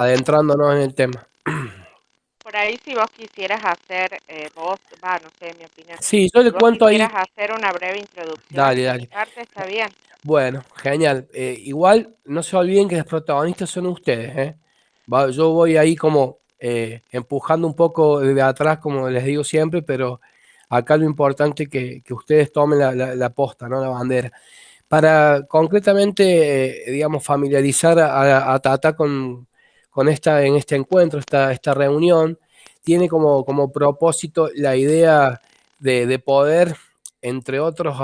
adentrándonos en el tema. Por ahí si vos quisieras hacer, no sé, mi opinión, Sí, yo le si vos cuento ahí, quisieras hacer una breve introducción dale, de tu dale. parte, está bien. Bueno, genial. Igual no se olviden que los protagonistas son ustedes, ¿eh? Yo voy ahí como empujando un poco desde atrás, como les digo siempre, pero acá lo importante es que ustedes tomen la posta, ¿no? La bandera. Para concretamente, digamos, familiarizar a Tata con en este encuentro, esta reunión, tiene como propósito la idea de poder, entre otras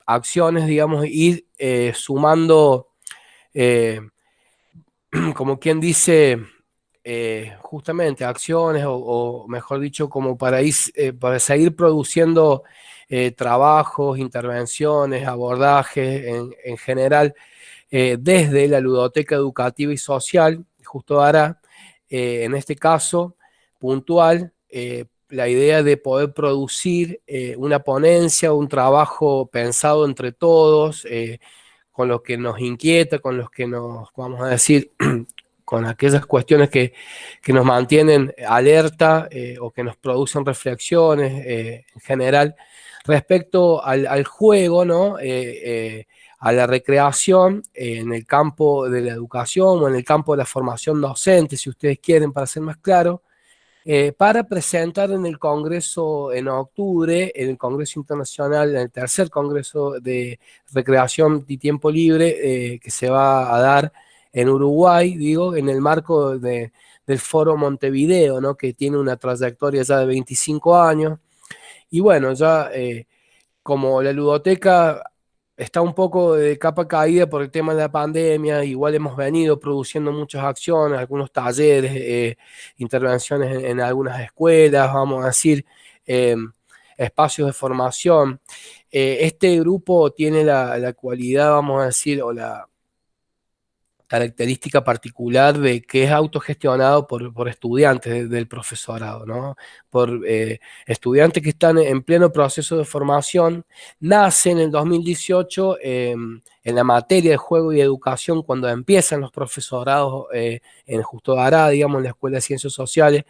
acciones, digamos, ir sumando, eh, como quien dice, justamente acciones o mejor dicho, como para seguir produciendo trabajos, intervenciones, abordajes en general desde la ludoteca educativa y social, justo ahora, en este caso puntual, la idea de poder producir una ponencia, un trabajo pensado entre todos, con lo que nos inquieta, con los que nos, vamos a decir, con aquellas cuestiones que nos mantienen alerta o que nos producen reflexiones en general respecto al juego, ¿no? A la recreación en el campo de la educación o en el campo de la formación docente, si ustedes quieren, para ser más claro, para presentar en el Congreso en octubre, en el Congreso Internacional, en el tercer Congreso de Recreación y Tiempo Libre, que se va a dar en Uruguay, digo, en el marco del Foro Montevideo, ¿no? Que tiene una trayectoria ya de 25 años. Y bueno, ya como la ludoteca está un poco de capa caída por el tema de la pandemia, igual hemos venido produciendo muchas acciones, algunos talleres, intervenciones en algunas escuelas, vamos a decir, eh, espacios de formación. Este grupo tiene la cualidad, vamos a decir, o la característica particular de que es autogestionado por estudiantes del profesorado, ¿no? Por estudiantes que están en pleno proceso de formación. Nace en el 2018 en la materia de juego y educación cuando empiezan los profesorados en Justo Dará, digamos, en la Escuela de Ciencias Sociales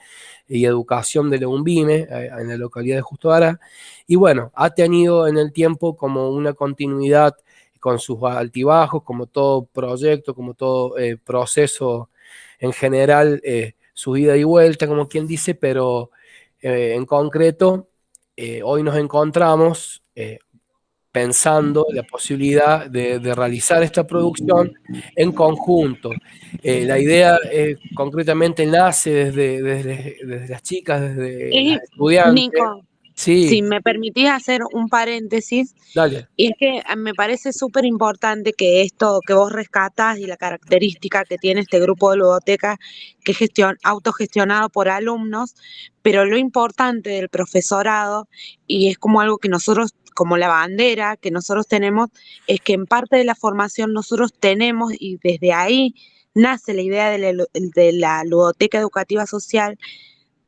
y Educación de la UNVIME, en la localidad de Justo Dará. Y bueno, ha tenido en el tiempo como una continuidad con sus altibajos, como todo proyecto, como todo proceso en general, su ida y vuelta, como quien dice, pero en concreto, hoy nos encontramos pensando la posibilidad de realizar esta producción en conjunto. La idea concretamente nace desde las chicas, desde las Y, estudiantes. Nico, Sí, si me permitís hacer un paréntesis, dale. y es que me parece súper importante que esto que vos rescatás y la característica que tiene este grupo de ludoteca, que es autogestionado por alumnos, pero lo importante del profesorado, y es como algo que nosotros, como la bandera que nosotros tenemos, es que en parte de la formación nosotros tenemos, y desde ahí nace la idea de la ludoteca educativa social,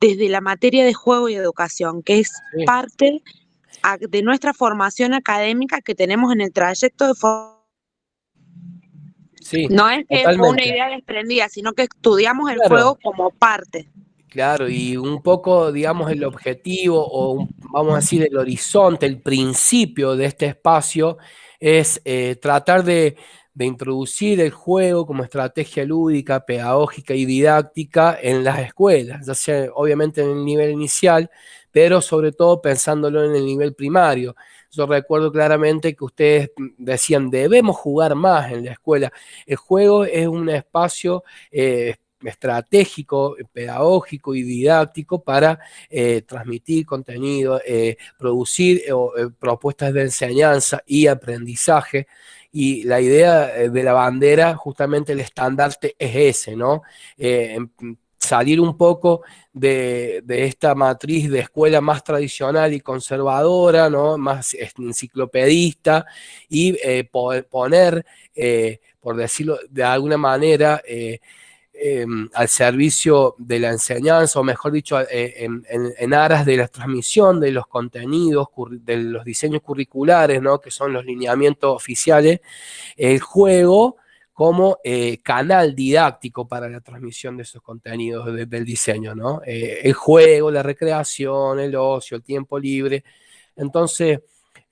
desde la materia de juego y educación, que es Sí, parte de nuestra formación académica que tenemos en el trayecto de formación. sí, No es que fue una totalmente. idea desprendida, sino que estudiamos el Claro, juego como parte. claro, y un poco, digamos, el objetivo o vamos a decir el horizonte, el principio de este espacio es tratar de introducir el juego como estrategia lúdica, pedagógica y didáctica en las escuelas, ya sea obviamente en el nivel inicial, pero sobre todo pensándolo en el nivel primario. Yo recuerdo claramente que ustedes decían, debemos jugar más en la escuela. El juego es un espacio estratégico, pedagógico y didáctico para transmitir contenido, producir propuestas de enseñanza y aprendizaje. Y la idea de la bandera, justamente el estandarte es ese, ¿no? Salir un poco de esta matriz de escuela más tradicional y conservadora, ¿no? Más enciclopedista, y poner, por decirlo de alguna manera, al servicio de la enseñanza, o mejor dicho, en aras de la transmisión de los contenidos, de los diseños curriculares, ¿no? Que son los lineamientos oficiales, el juego como canal didáctico para la transmisión de esos contenidos del diseño, ¿no? El juego, la recreación, el ocio, el tiempo libre. Entonces,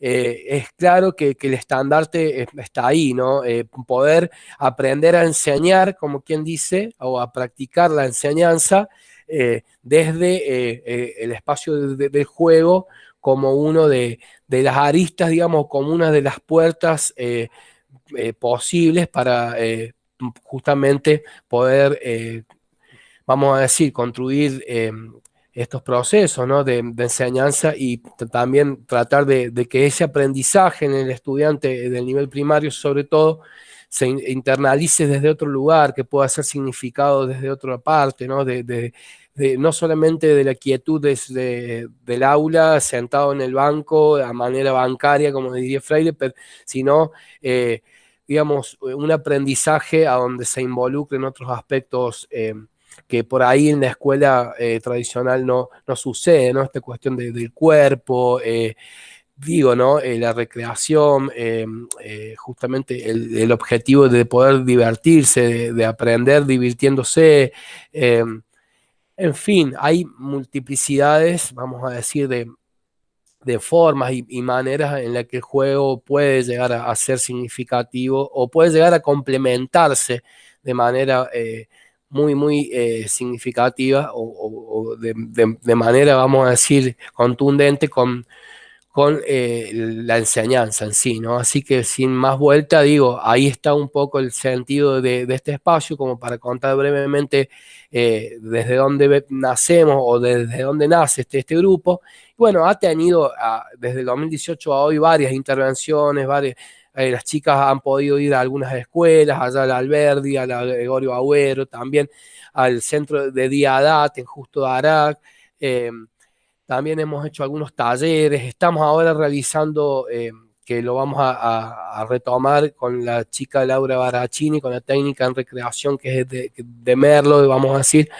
es claro que el estandarte está ahí, ¿no? Poder aprender a enseñar, como quien dice, o a practicar la enseñanza desde el espacio del juego como uno de las aristas, digamos, como una de las puertas posibles para justamente poder vamos a decir, construir estos procesos, ¿no? de enseñanza y también tratar de que ese aprendizaje en el estudiante del nivel primario, sobre todo, se internalice desde otro lugar, que pueda ser significado desde otra parte, ¿no? No solamente de la quietud del aula, sentado en el banco, a manera bancaria, como diría Freire, sino digamos, un aprendizaje a donde se involucren otros aspectos que por ahí en la escuela tradicional no sucede, ¿no? Esta cuestión del cuerpo, digo, ¿no? La recreación, justamente el objetivo de poder divertirse, de aprender divirtiéndose, en fin, hay multiplicidades, vamos a decir, de formas y maneras en las que el juego puede llegar a ser significativo o puede llegar a complementarse de manera muy significativa o de manera, vamos a decir, contundente con la enseñanza en sí, ¿no? Así que sin más vuelta, digo, ahí está un poco el sentido de este espacio, como para contar brevemente desde dónde nacemos o desde dónde nace este grupo. Bueno, ha tenido desde el 2018 a hoy varias intervenciones, las chicas han podido ir a algunas escuelas, allá a la Alberdi, a la Gregorio Agüero, también al centro de Diadat en Justo de Arac. También hemos hecho algunos talleres, estamos ahora realizando, que lo vamos a retomar con la chica Laura Baracini, con la técnica en recreación que es de Merlo, vamos a decir,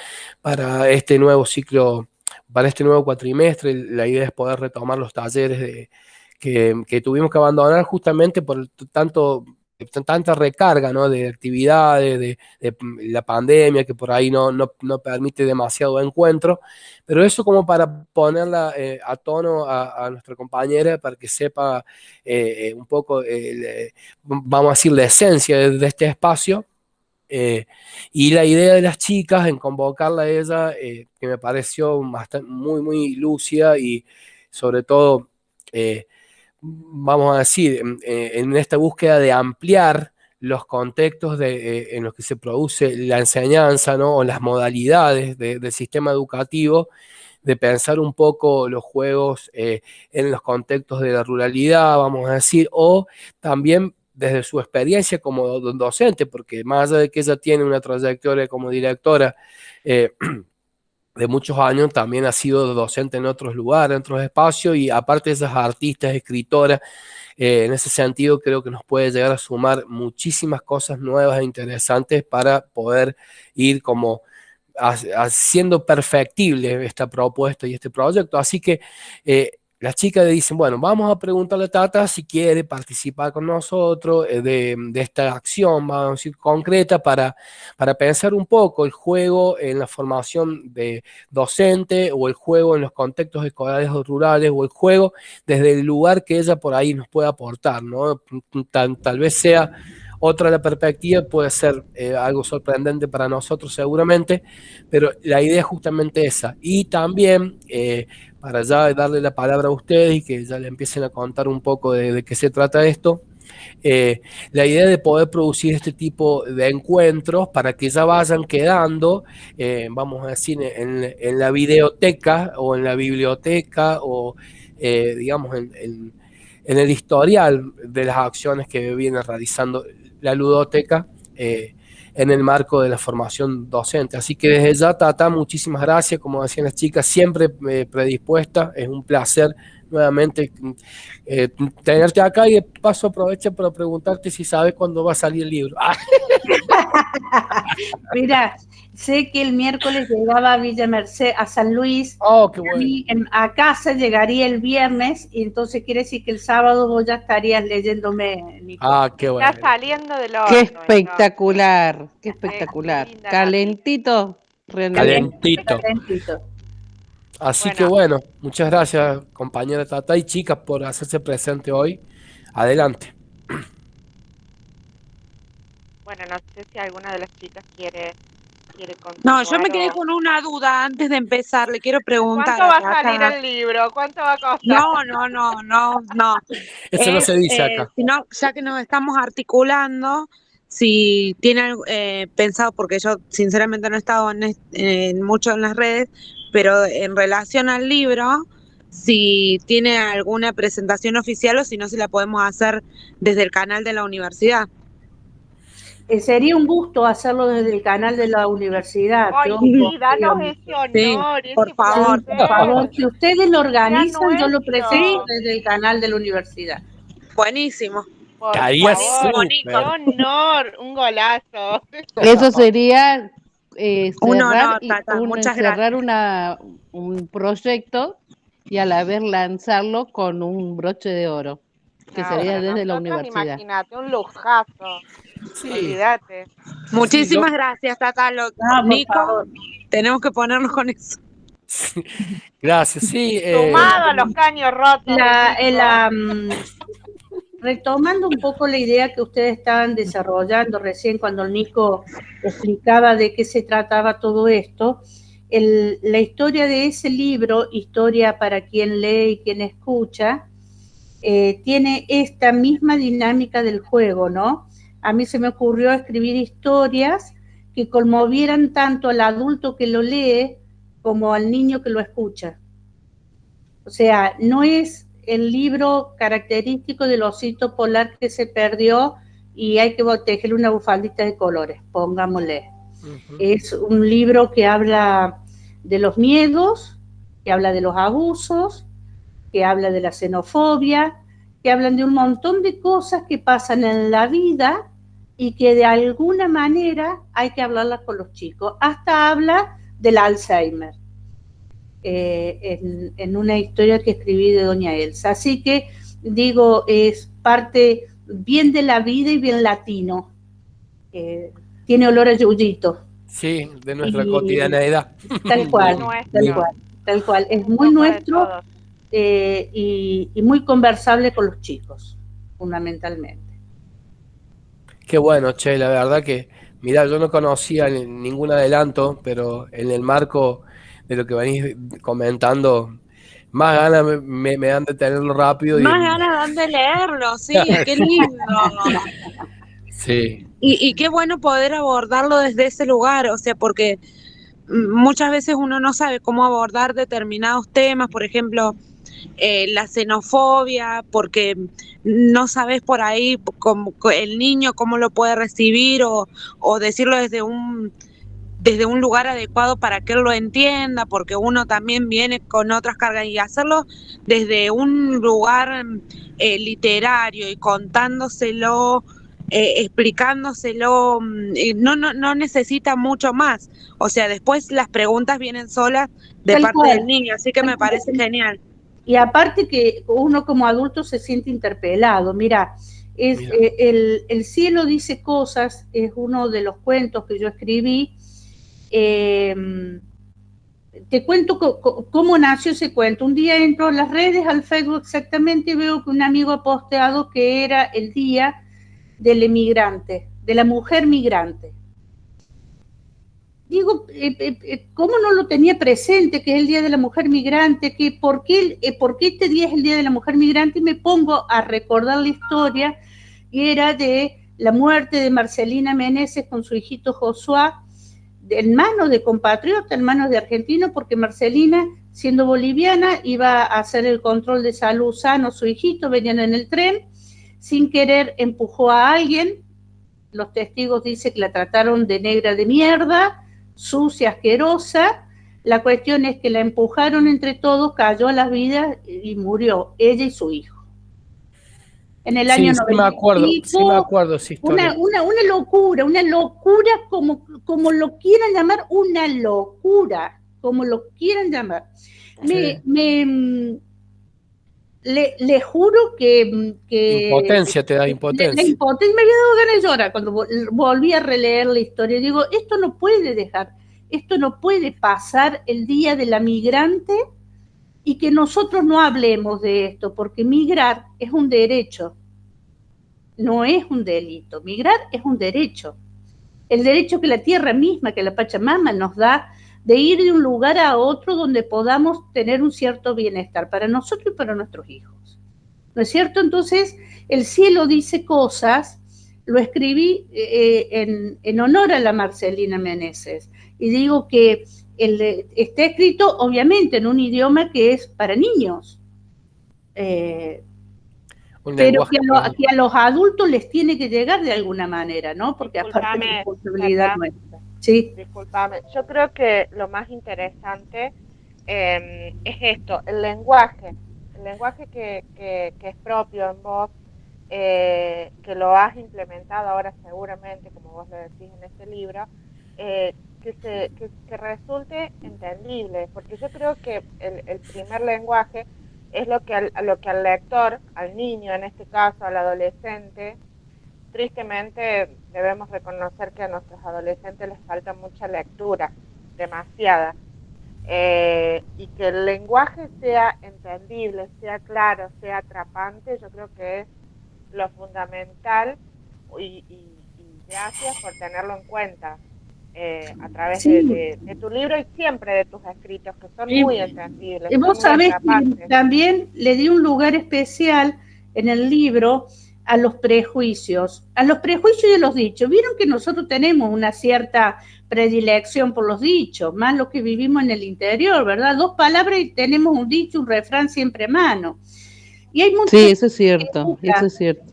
para este nuevo ciclo, para este nuevo cuatrimestre. La idea es poder retomar los talleres que tuvimos que abandonar justamente por tanta recarga, ¿no? De actividades, de la pandemia que por ahí no permite demasiado encuentro, pero eso como para ponerla a tono a nuestra compañera para que sepa un poco, vamos a decir, la esencia de este espacio. eh, y la idea de las chicas en convocarla a ella, que me pareció muy lúcida y sobre todo, vamos a decir, en esta búsqueda de ampliar los contextos en los que se produce la enseñanza, ¿no? O las modalidades del sistema educativo, de pensar un poco los juegos en los contextos de la ruralidad, vamos a decir, o también desde su experiencia como docente, porque más allá de que ella tiene una trayectoria como directora de muchos años, también ha sido docente en otros lugares, en otros espacios, y aparte de esas artistas, escritoras, en ese sentido creo que nos puede llegar a sumar muchísimas cosas nuevas e interesantes para poder ir como haciendo perfectible esta propuesta y este proyecto. Así que las chicas le dicen, bueno, vamos a preguntarle a Tata si quiere participar con nosotros de esta acción, vamos a decir, concreta para pensar un poco el juego en la formación de docente o el juego en los contextos escolares o rurales o el juego desde el lugar que ella por ahí nos pueda aportar, ¿no? Tal vez sea otra la perspectiva, puede ser algo sorprendente para nosotros seguramente, pero la idea es justamente esa. Y también, para ya darle la palabra a ustedes y que ya le empiecen a contar un poco de qué se trata esto, la idea de poder producir este tipo de encuentros para que ya vayan quedando, vamos a decir, en la videoteca o en la biblioteca o, digamos, en el historial de las acciones que viene realizando la ludoteca en el marco de la formación docente. Así que desde ya, Tata, muchísimas gracias, como decían las chicas, siempre predispuesta, es un placer nuevamente tenerte acá y de paso aprovecho para preguntarte si sabes cuándo va a salir el libro. Mira, sé que el miércoles llegaba a Villa Merced, a San Luis. Oh, qué A bueno. mí a casa llegaría el viernes y entonces quiere decir que el sábado vos ya estarías leyéndome, Nico. Ah, qué bueno. Está saliendo del horno. Qué entonces. espectacular, qué espectacular. Qué linda Calentito, realmente. Calentito. Calentito. Así Bueno. que bueno, muchas gracias, compañera Tata y chicas, por hacerse presente hoy. Adelante. Bueno, no sé si alguna de las chicas quiere No, continuar. yo me quedé o- con una duda antes de empezar. Le quiero preguntar ¿Cuánto va a a salir Tata. el libro? ¿Cuánto va a costar? No. Eso no se dice acá. Sino, ya que nos estamos articulando, si tiene pensado, porque yo sinceramente no he estado en mucho en las redes, pero en relación al libro, si tiene alguna presentación oficial o si no, si la podemos hacer desde el canal de la universidad. Sería un gusto hacerlo desde el canal de la universidad. Ay, Yo sí, danos confío. ese honor, por ese favor. Sí, por favor, si ustedes lo organizan, yo lo nuestro. presento desde el canal de la universidad. Buenísimo. Por Caería favor, súper. qué honor, un golazo. Eso sería Un cerrar, honor, Tata. Muchas cerrar gracias. un proyecto y a la vez lanzarlo con un broche de oro, que No, sería para desde la nosotros, universidad. imagínate, un lujazo. Sí, Olvídate. Muchísimas gracias, Tata. No, por Nico, favor. tenemos que ponernos con eso. gracias. Sí, Sumado a los caños rotos. de Nico. Retomando un poco la idea que ustedes estaban desarrollando recién cuando el Nico explicaba de qué se trataba todo esto, la historia de ese libro, Historia para quien lee y quien escucha, tiene esta misma dinámica del juego, ¿no? A mí se me ocurrió escribir historias que conmovieran tanto al adulto que lo lee como al niño que lo escucha. O sea, no es el libro característico del osito polar que se perdió y hay que tejerle una bufandita de colores, pongámosle. Es un libro que habla de los miedos, que habla de los abusos, que habla de la xenofobia, que hablan de un montón de cosas que pasan en la vida y que de alguna manera hay que hablarlas con los chicos. Hasta habla del Alzheimer. En una historia que escribí de Doña Elsa. Así que, digo, es parte bien de la vida y bien latino. Tiene olor a yuyito. sí, de nuestra cotidianeidad. Tal cual, tal cual. Es muy nuestro y muy conversable con los chicos, fundamentalmente. Qué bueno, che, la verdad que, mirá, yo no conocía ningún adelanto, pero en el marco de lo que venís comentando, más ganas me dan de tenerlo rápido. Más ganas dan de leerlo, sí, qué lindo. Sí. Y qué bueno poder abordarlo desde ese lugar, o sea, porque muchas veces uno no sabe cómo abordar determinados temas, por ejemplo, la xenofobia, porque no sabes por ahí el niño cómo lo puede recibir o decirlo desde un lugar adecuado para que él lo entienda, porque uno también viene con otras cargas y hacerlo desde un lugar literario y contándoselo, explicándoselo, no necesita mucho más. O sea, después las preguntas vienen solas de Tal parte cual. del niño, así que me parece genial. Y aparte que uno como adulto se siente interpelado. Mira, el cielo dice cosas, es uno de los cuentos que yo escribí. Te cuento cómo nació ese cuento. Un día entro a las redes, al Facebook exactamente, y veo que un amigo ha posteado que era el día del emigrante, de la mujer migrante. Digo, ¿cómo no lo tenía presente que es el Día de la Mujer Migrante? ¿Por qué este día es el Día de la Mujer Migrante? Y me pongo a recordar la historia, y era de la muerte de Marcelina Meneses con su hijito Josué, en manos de compatriotas, en manos de argentinos, porque Marcelina, siendo boliviana, iba a hacer el control de salud sano, su hijito, venían en el tren, sin querer empujó a alguien, los testigos dicen que la trataron de negra de mierda, sucia, asquerosa, La cuestión es que la empujaron entre todos, cayó a las vidas y murió, ella y su hijo. En el año Sí, me acuerdo, 95, esa historia. una locura como lo quieran llamar, una locura, como lo quieran llamar. Sí. Le juro que Impotencia, te da impotencia. me había dado ganas de llorar cuando volví a releer la historia. Digo, esto no puede pasar el día de la migrante y que nosotros no hablemos de esto, porque migrar es un derecho, no es un delito. Migrar es un derecho. El derecho que la tierra misma, que la Pachamama nos da, de ir de un lugar a otro donde podamos tener un cierto bienestar para nosotros y para nuestros hijos. ¿No es cierto? Entonces, el cielo dice cosas, lo escribí en honor a la Marcelina Meneses, y digo que está escrito obviamente en un idioma que es para niños, pero que a los adultos les tiene que llegar de alguna manera, ¿no? Porque aparte es responsabilidad nuestra. Sí. Disculpame, yo creo que lo más interesante es esto, el lenguaje que es propio en vos, que lo has implementado ahora seguramente, como vos lo decís en este libro, que resulte entendible, porque yo creo que el primer lenguaje es lo que al lector, al niño en este caso, al adolescente, tristemente debemos reconocer que a nuestros adolescentes les falta mucha lectura, demasiada, y que el lenguaje sea entendible, sea claro, sea atrapante, yo creo que es lo fundamental, y gracias por tenerlo en cuenta a través de tu libro y siempre de tus escritos, que son muy entendibles. Y vos sabés que también le di un lugar especial en el libro a los prejuicios y a los dichos. Vieron que nosotros tenemos una cierta predilección por los dichos, más los que vivimos en el interior, ¿verdad? 2 palabras y tenemos un dicho, un refrán siempre a mano. Y hay mucha sí, eso es cierto,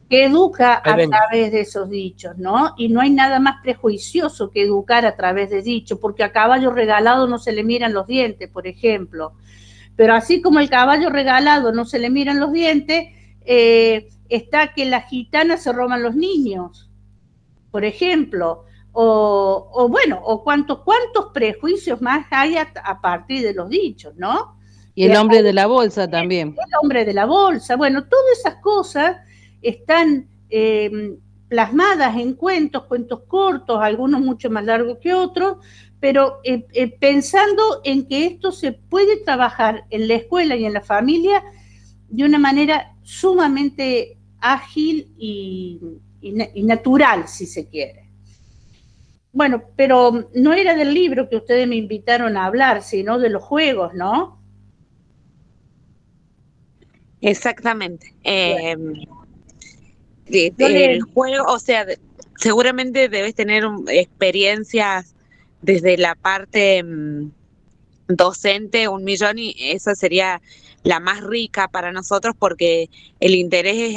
que educa a través de esos dichos, ¿no? Y no hay nada más prejuicioso que educar a través de dichos, porque a caballo regalado no se le miran los dientes, por ejemplo. Pero así como el caballo regalado no se le miran los dientes, está que las gitanas se roban los niños, por ejemplo, o cuántos prejuicios más hay a partir de los dichos, ¿no? Y el hombre de la bolsa también. El hombre de la bolsa, bueno, todas esas cosas están plasmadas en cuentos cortos, algunos mucho más largos que otros, pero pensando en que esto se puede trabajar en la escuela y en la familia de una manera sumamente ágil y natural, si se quiere. Bueno, pero no era del libro que ustedes me invitaron a hablar, sino de los juegos, ¿no? Exactamente. El juego, o sea, seguramente debes tener experiencias desde la parte docente 1.000.000, y esa sería la más rica para nosotros porque el interés es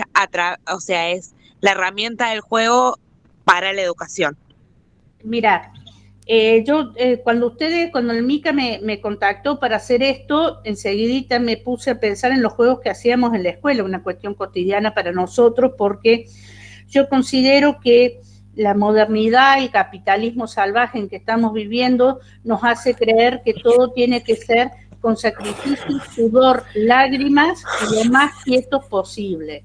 la herramienta del juego para la educación. Mira, cuando el Mica me contactó para hacer esto, enseguidita me puse a pensar en los juegos que hacíamos en la escuela, una cuestión cotidiana para nosotros, porque yo considero que la modernidad, el capitalismo salvaje en que estamos viviendo, nos hace creer que todo tiene que ser con sacrificio, sudor, lágrimas y lo más quietos posible.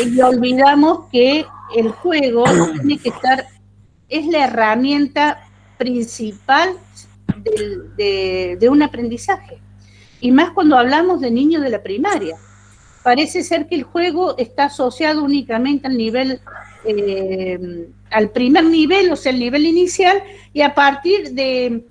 Y olvidamos que el juego tiene que estar, es la herramienta principal de un aprendizaje. Y más cuando hablamos de niños de la primaria. Parece ser que el juego está asociado únicamente al nivel, al primer nivel, o sea, el nivel inicial, y a partir de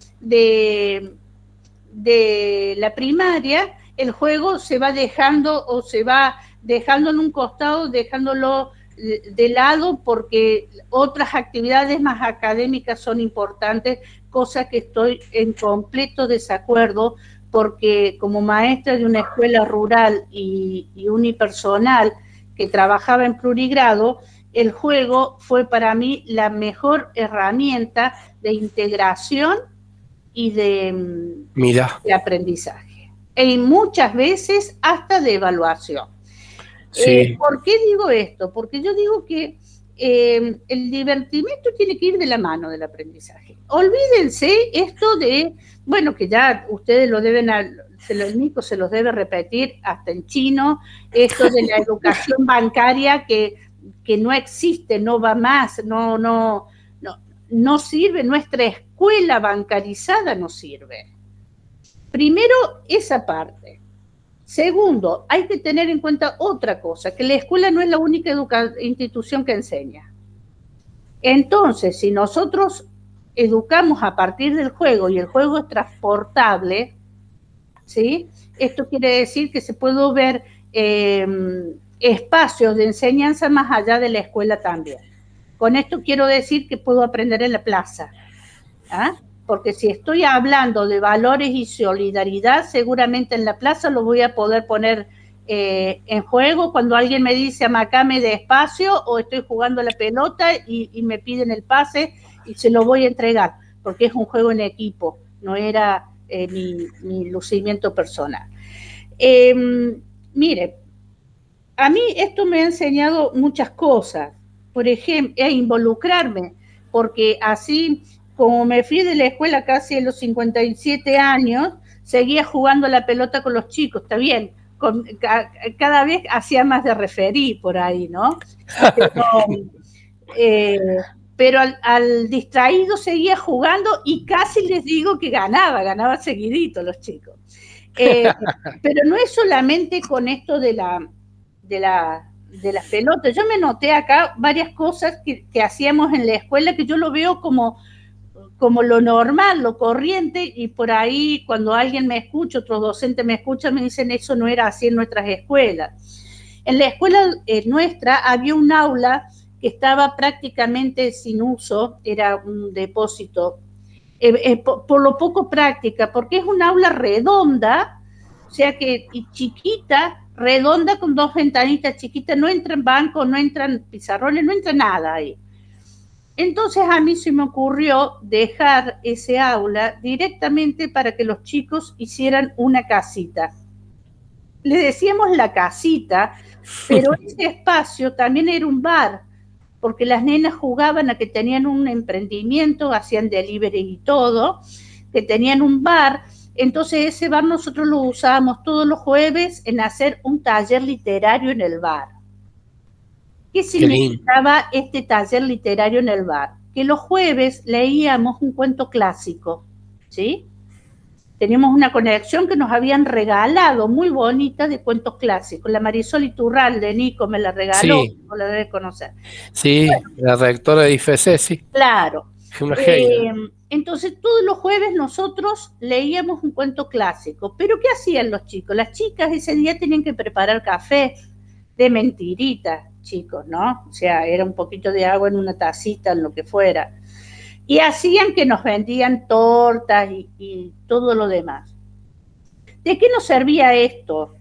la primaria, el juego se va dejando o se va dejando en un costado, dejándolo de lado porque otras actividades más académicas son importantes, cosa que estoy en completo desacuerdo, porque como maestra de una escuela rural y unipersonal que trabajaba en plurigrado, el juego fue para mí la mejor herramienta de integración y Mira, de aprendizaje. Y muchas veces hasta de evaluación. sí, ¿Por qué digo esto? Porque yo digo que el divertimento tiene que ir de la mano del aprendizaje. Olvídense esto de, bueno, que ya ustedes lo deben, el Nico se los debe repetir hasta en chino, esto de la educación bancaria que no existe, no va más, no sirve, nuestra escuela bancarizada no sirve. Primero, esa parte. Segundo, hay que tener en cuenta otra cosa, que la escuela no es la única institución que enseña. Entonces, si nosotros educamos a partir del juego y el juego es transportable, ¿sí? Esto quiere decir que se puede ver espacios de enseñanza más allá de la escuela también. Con esto quiero decir que puedo aprender en la plaza, ¿ah? Porque si estoy hablando de valores y solidaridad, seguramente en la plaza lo voy a poder poner en juego cuando alguien me dice amacame despacio o estoy jugando a la pelota y me piden el pase y se lo voy a entregar, porque es un juego en equipo, no era mi lucimiento personal. Mire, a mí esto me ha enseñado muchas cosas, por ejemplo, a involucrarme, porque así como me fui de la escuela casi a los 57 años, seguía jugando a la pelota con los chicos, está bien, cada vez hacía más de referí por ahí, ¿no? Pero al distraído seguía jugando y casi les digo que ganaba seguidito los chicos. Pero no es solamente con esto de las pelotas. Yo me noté acá varias cosas que hacíamos en la escuela que yo lo veo como lo normal, lo corriente, y por ahí cuando alguien me escucha, otros docentes me escuchan, me dicen eso no era así en nuestras escuelas. En la escuela nuestra había un aula que estaba prácticamente sin uso, era un depósito, por lo poco práctica, porque es un aula redonda, o sea que y chiquita, redonda con dos ventanitas chiquitas, no entran bancos, no entran pizarrones, no entra nada ahí. Entonces a mí se me ocurrió dejar ese aula directamente para que los chicos hicieran una casita. Le decíamos la casita, pero ese espacio también era un bar, porque las nenas jugaban a que tenían un emprendimiento, hacían delivery y todo, que tenían un bar. Entonces ese bar nosotros lo usábamos todos los jueves en hacer un taller literario en el bar. ¿Qué significaba este taller literario en el bar? Que los jueves leíamos un cuento clásico, ¿sí? Teníamos una conexión que nos habían regalado, muy bonita, de cuentos clásicos. La Marisol Iturralde, Nico me la regaló, sí, no la debe conocer. sí, bueno, la rectora de IFC, sí. Claro. Una genia. Entonces, todos los jueves nosotros leíamos un cuento clásico. ¿Pero qué hacían los chicos? Las chicas ese día tenían que preparar café de mentirita, chicos, ¿no? O sea, era un poquito de agua en una tacita, en lo que fuera. Y hacían que nos vendían tortas y todo lo demás. ¿De qué nos servía esto?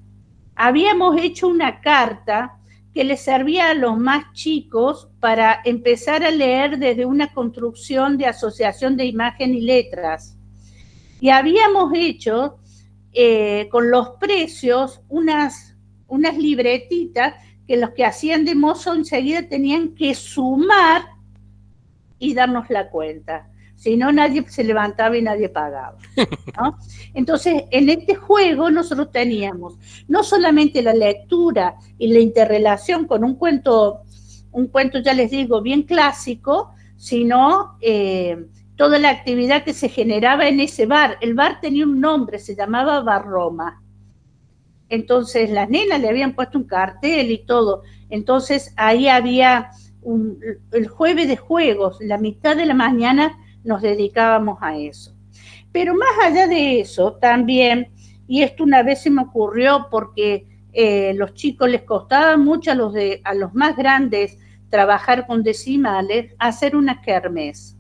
Habíamos hecho una carta que les servía a los más chicos para empezar a leer desde una construcción de asociación de imagen y letras. Y habíamos hecho con los precios unas libretitas que los que hacían de mozo enseguida tenían que sumar y darnos la cuenta. Si no, nadie se levantaba y nadie pagaba, ¿no? Entonces, en este juego nosotros teníamos no solamente la lectura y la interrelación con un cuento, ya les digo, bien clásico, sino toda la actividad que se generaba en ese bar. El bar tenía un nombre, se llamaba Bar Roma. Entonces, las nenas le habían puesto un cartel y todo. Entonces, ahí había el jueves de juegos, la mitad de la mañana nos dedicábamos a eso. Pero más allá de eso, también, y esto una vez se me ocurrió porque los chicos les costaba mucho a los más grandes trabajar con decimales, hacer una kermés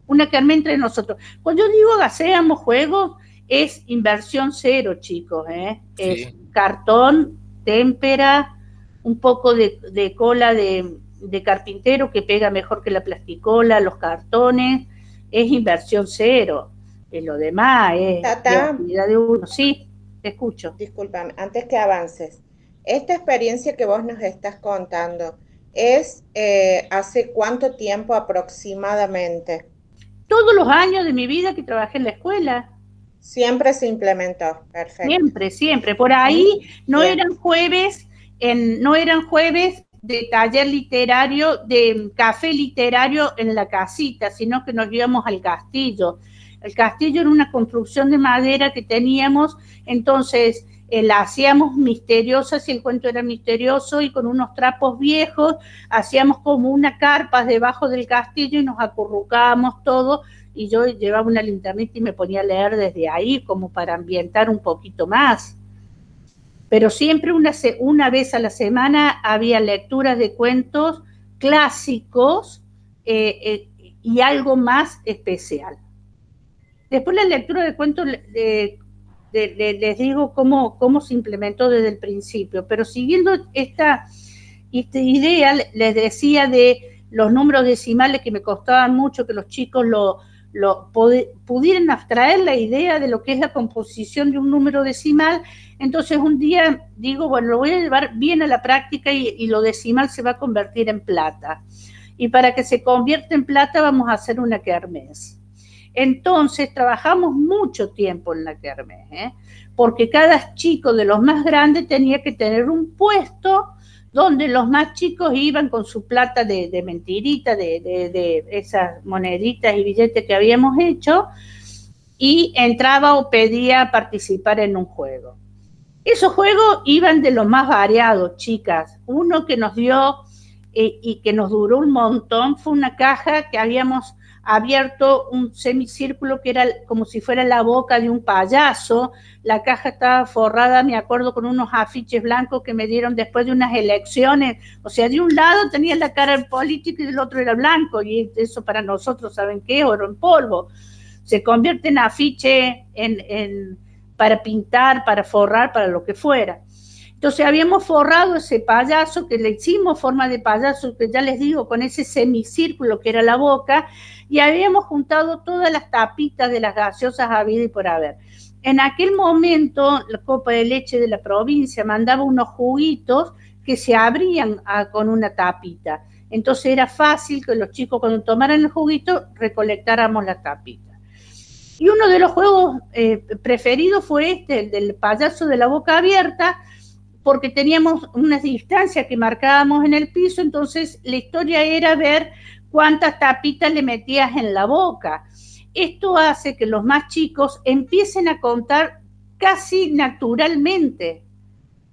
entre nosotros. Cuando yo digo hacíamos juegos, es inversión cero, chicos, ¿eh? Sí. Es cartón, témpera, un poco de cola de carpintero que pega mejor que la plasticola, los cartones, es inversión cero. Lo demás es de Tata, actividad de uno. Sí, te escucho. discúlpame, antes que avances, esta experiencia que vos nos estás contando es ¿hace cuánto tiempo aproximadamente? Todos los años de mi vida que trabajé en la escuela, Siempre se implementó, perfecto. siempre, siempre. Por ahí no Bien. eran jueves, no eran jueves de taller literario, de café literario en la casita, sino que nos íbamos al castillo. El castillo era una construcción de madera que teníamos, entonces la hacíamos misteriosa, si el cuento era misterioso, y con unos trapos viejos hacíamos como una carpa debajo del castillo y nos acurrucábamos todo, y yo llevaba una linternita y me ponía a leer desde ahí como para ambientar un poquito más. Pero siempre una vez a la semana había lecturas de cuentos clásicos y algo más especial. Después la lectura de cuentos les digo cómo se implementó desde el principio, pero siguiendo esta idea, les decía de los números decimales que me costaban mucho que los chicos pudieran abstraer la idea de lo que es la composición de un número decimal. Entonces un día digo, bueno, lo voy a llevar bien a la práctica y lo decimal se va a convertir en plata. Y para que se convierta en plata vamos a hacer una kermés. Entonces trabajamos mucho tiempo en la kermés, porque cada chico de los más grandes tenía que tener un puesto donde los más chicos iban con su plata de mentirita, de esas moneditas y billetes que habíamos hecho, y entraba o pedía participar en un juego. Esos juegos iban de los más variados, chicas. Uno que nos dio y que nos duró un montón fue una caja que habíamos abierto, un semicírculo que era como si fuera la boca de un payaso. La caja estaba forrada, me acuerdo, con unos afiches blancos que me dieron después de unas elecciones. O sea, de un lado tenía la cara del político y del otro era blanco, y eso para nosotros, ¿saben qué? Oro en polvo. Se convierte en afiche para pintar, para forrar, para lo que fuera. Entonces habíamos forrado ese payaso, que le hicimos forma de payaso, que ya les digo, con ese semicírculo que era la boca, y habíamos juntado todas las tapitas de las gaseosas habidas y por haber. En aquel momento, la Copa de Leche de la provincia mandaba unos juguitos que se abrían con una tapita. Entonces era fácil que los chicos, cuando tomaran el juguito, recolectáramos la tapita. Y uno de los juegos preferidos fue el del payaso de la boca abierta, porque teníamos unas distancias que marcábamos en el piso, entonces la historia era ver cuántas tapitas le metías en la boca. Esto hace que los más chicos empiecen a contar casi naturalmente.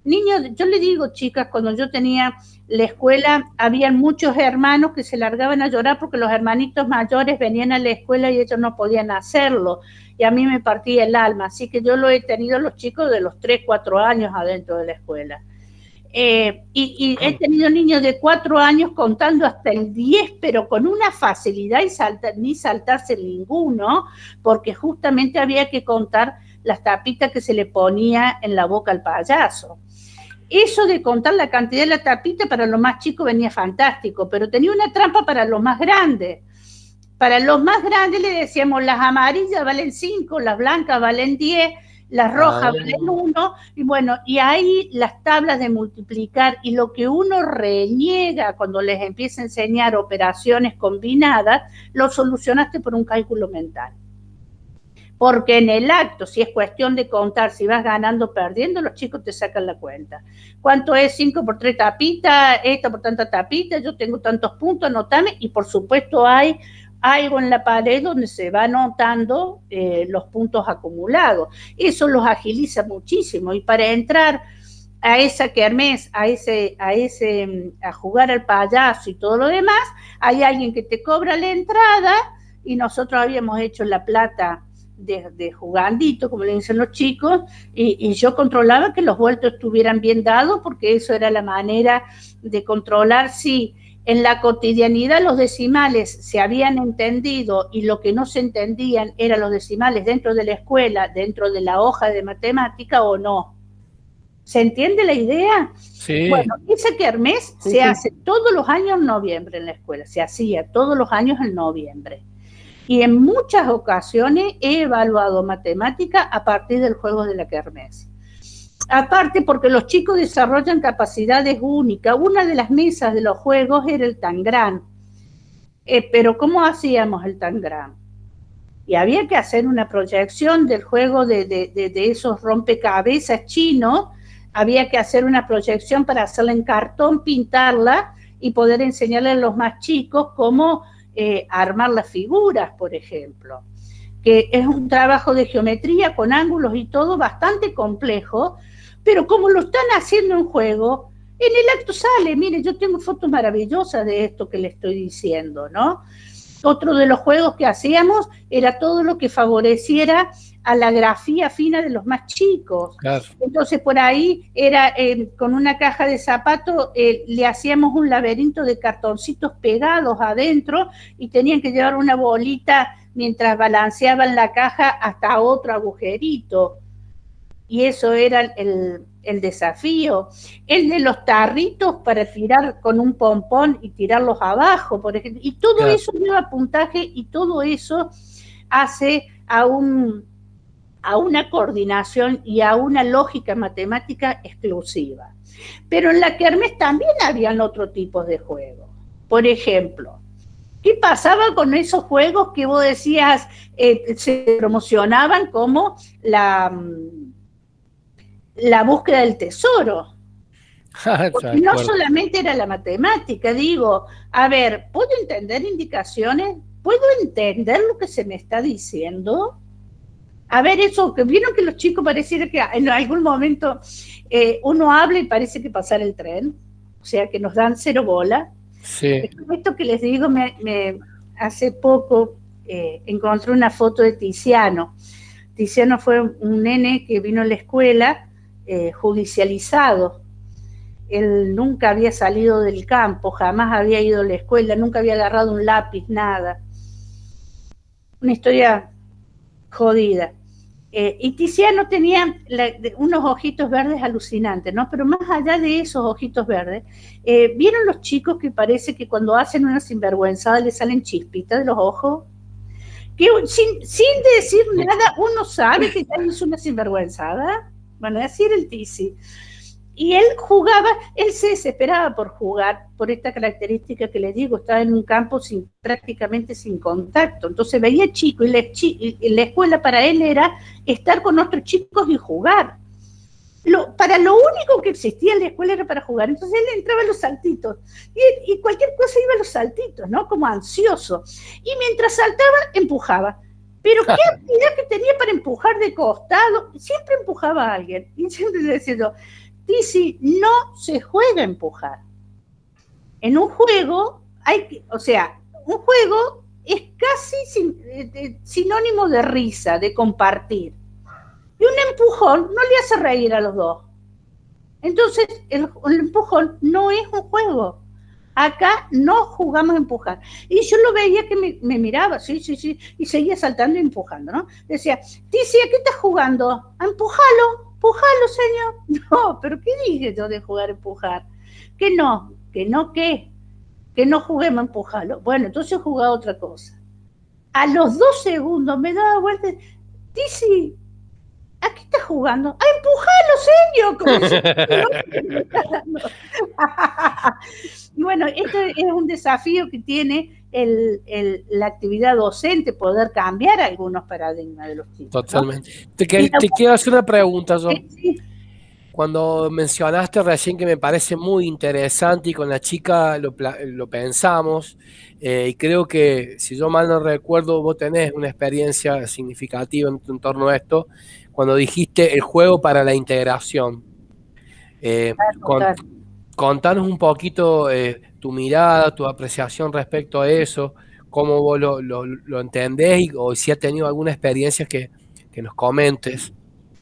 Niños, yo le digo, chicas, cuando yo tenía la escuela, habían muchos hermanos que se largaban a llorar porque los hermanitos mayores venían a la escuela y ellos no podían hacerlo. Y a mí me partía el alma. Así que yo lo he tenido los chicos de los 3, 4 años adentro de la escuela. Y he tenido niños de 4 años contando hasta el 10, pero con una facilidad ni saltarse ninguno, porque justamente había que contar las tapitas que se le ponía en la boca al payaso. Eso de contar la cantidad de la tapita para los más chicos venía fantástico, pero tenía una trampa para los más grandes. Para los más grandes le decíamos, las amarillas valen 5, las blancas valen 10, las rojas valen 1, y bueno, y ahí las tablas de multiplicar, y lo que uno reniega cuando les empieza a enseñar operaciones combinadas, lo solucionaste por un cálculo mental. Porque en el acto, si es cuestión de contar, si vas ganando o perdiendo, los chicos te sacan la cuenta. ¿Cuánto es 5 por 3 tapitas? Esta por tanta tapita, yo tengo tantos puntos, anotame, y por supuesto hay algo en la pared donde se va anotando los puntos acumulados. Eso los agiliza muchísimo, y para entrar a esa kermés, a jugar al payaso y todo lo demás, hay alguien que te cobra la entrada, y nosotros habíamos hecho la plata de jugandito, como le dicen los chicos, y yo controlaba que los vueltos estuvieran bien dados, porque eso era la manera de controlar si en la cotidianidad los decimales se habían entendido y lo que no se entendían eran los decimales dentro de la escuela, dentro de la hoja de matemática o no. ¿Se entiende la idea? Sí. Bueno, esa kermés se hace todos los años en noviembre en la escuela, se hacía todos los años en noviembre. Y en muchas ocasiones he evaluado matemática a partir del juego de la kermés. Aparte porque los chicos desarrollan capacidades únicas. Una de las mesas de los juegos era el tangram. Pero ¿cómo hacíamos el tangram? Y había que hacer una proyección del juego de esos rompecabezas chinos, había que hacer una proyección para hacerla en cartón, pintarla y poder enseñarle a los más chicos cómo armar las figuras, por ejemplo. Que es un trabajo de geometría con ángulos y todo bastante complejo, pero como lo están haciendo en juego, en el acto sale, mire, yo tengo fotos maravillosas de esto que le estoy diciendo, ¿no? Otro de los juegos que hacíamos era todo lo que favoreciera a la grafía fina de los más chicos. Claro. Entonces por ahí era con una caja de zapatos, le hacíamos un laberinto de cartoncitos pegados adentro y tenían que llevar una bolita mientras balanceaban la caja hasta otro agujerito. Y eso era el desafío. El de los tarritos para tirar con un pompón y tirarlos abajo, por ejemplo. Y todo Claro. eso lleva puntaje y todo eso hace a una coordinación y a una lógica matemática exclusiva. Pero en la kermés también habían otro tipo de juegos. Por ejemplo, ¿qué pasaba con esos juegos que vos decías se promocionaban como la búsqueda del tesoro? Porque no solamente era la matemática, digo, a ver, ¿puedo entender indicaciones? ¿Puedo entender lo que se me está diciendo? A ver, eso, que vieron que los chicos pareciera que en algún momento uno habla y parece que pasara el tren, o sea, que nos dan cero bola. Sí. Esto que les digo, hace poco encontré una foto de Tiziano. Tiziano fue un nene que vino a la escuela judicializado. Él nunca había salido del campo, jamás había ido a la escuela, nunca había agarrado un lápiz, nada. Una historia jodida. Y Tiziano tenía unos ojitos verdes alucinantes, ¿no? Pero más allá de esos ojitos verdes, ¿vieron los chicos que parece que cuando hacen una sinvergüenzada les salen chispitas de los ojos? Que sin decir nada uno sabe que ya hizo una sinvergüenzada. Bueno, así era el Tizi. Y él jugaba, él se desesperaba por jugar, por esta característica que les digo, estaba en un campo prácticamente sin contacto. Entonces veía chico y la escuela para él era estar con otros chicos y jugar. Para lo único que existía en la escuela era para jugar. Entonces él entraba a los saltitos y cualquier cosa iba a los saltitos, ¿no? Como ansioso. Y mientras saltaba, empujaba. Pero qué habilidad que tenía para empujar de costado. Siempre empujaba a alguien. Y siempre decía yo, Tizi, no se juega a empujar. En un juego un juego es casi sinónimo de risa, de compartir. Y un empujón no le hace reír a los dos. Entonces, el empujón no es un juego. Acá no jugamos a empujar. Y yo lo veía que me miraba, sí, y seguía saltando y empujando, ¿no? Decía, Tizi, ¿a qué estás jugando? A empujarlo, señor. No, pero ¿qué dije yo de jugar a empujar? Que no, que no juguemos a empujarlo. Bueno, entonces jugaba otra cosa. A los 2 segundos me daba vuelta, Tizi, ¿a qué estás jugando? ¡A empujarlo, señor! Bueno, esto es un desafío que tiene la actividad docente, poder cambiar algunos paradigmas de los chicos. Totalmente. ¿No? Te quiero hacer una pregunta, yo. Sí. Cuando mencionaste recién que me parece muy interesante y con la chica lo pensamos, y creo que, si yo mal no recuerdo, vos tenés una experiencia significativa en torno a esto, cuando dijiste el juego para la integración. Contanos un poquito tu mirada, tu apreciación respecto a eso, cómo vos lo entendés o si has tenido alguna experiencia que nos comentes.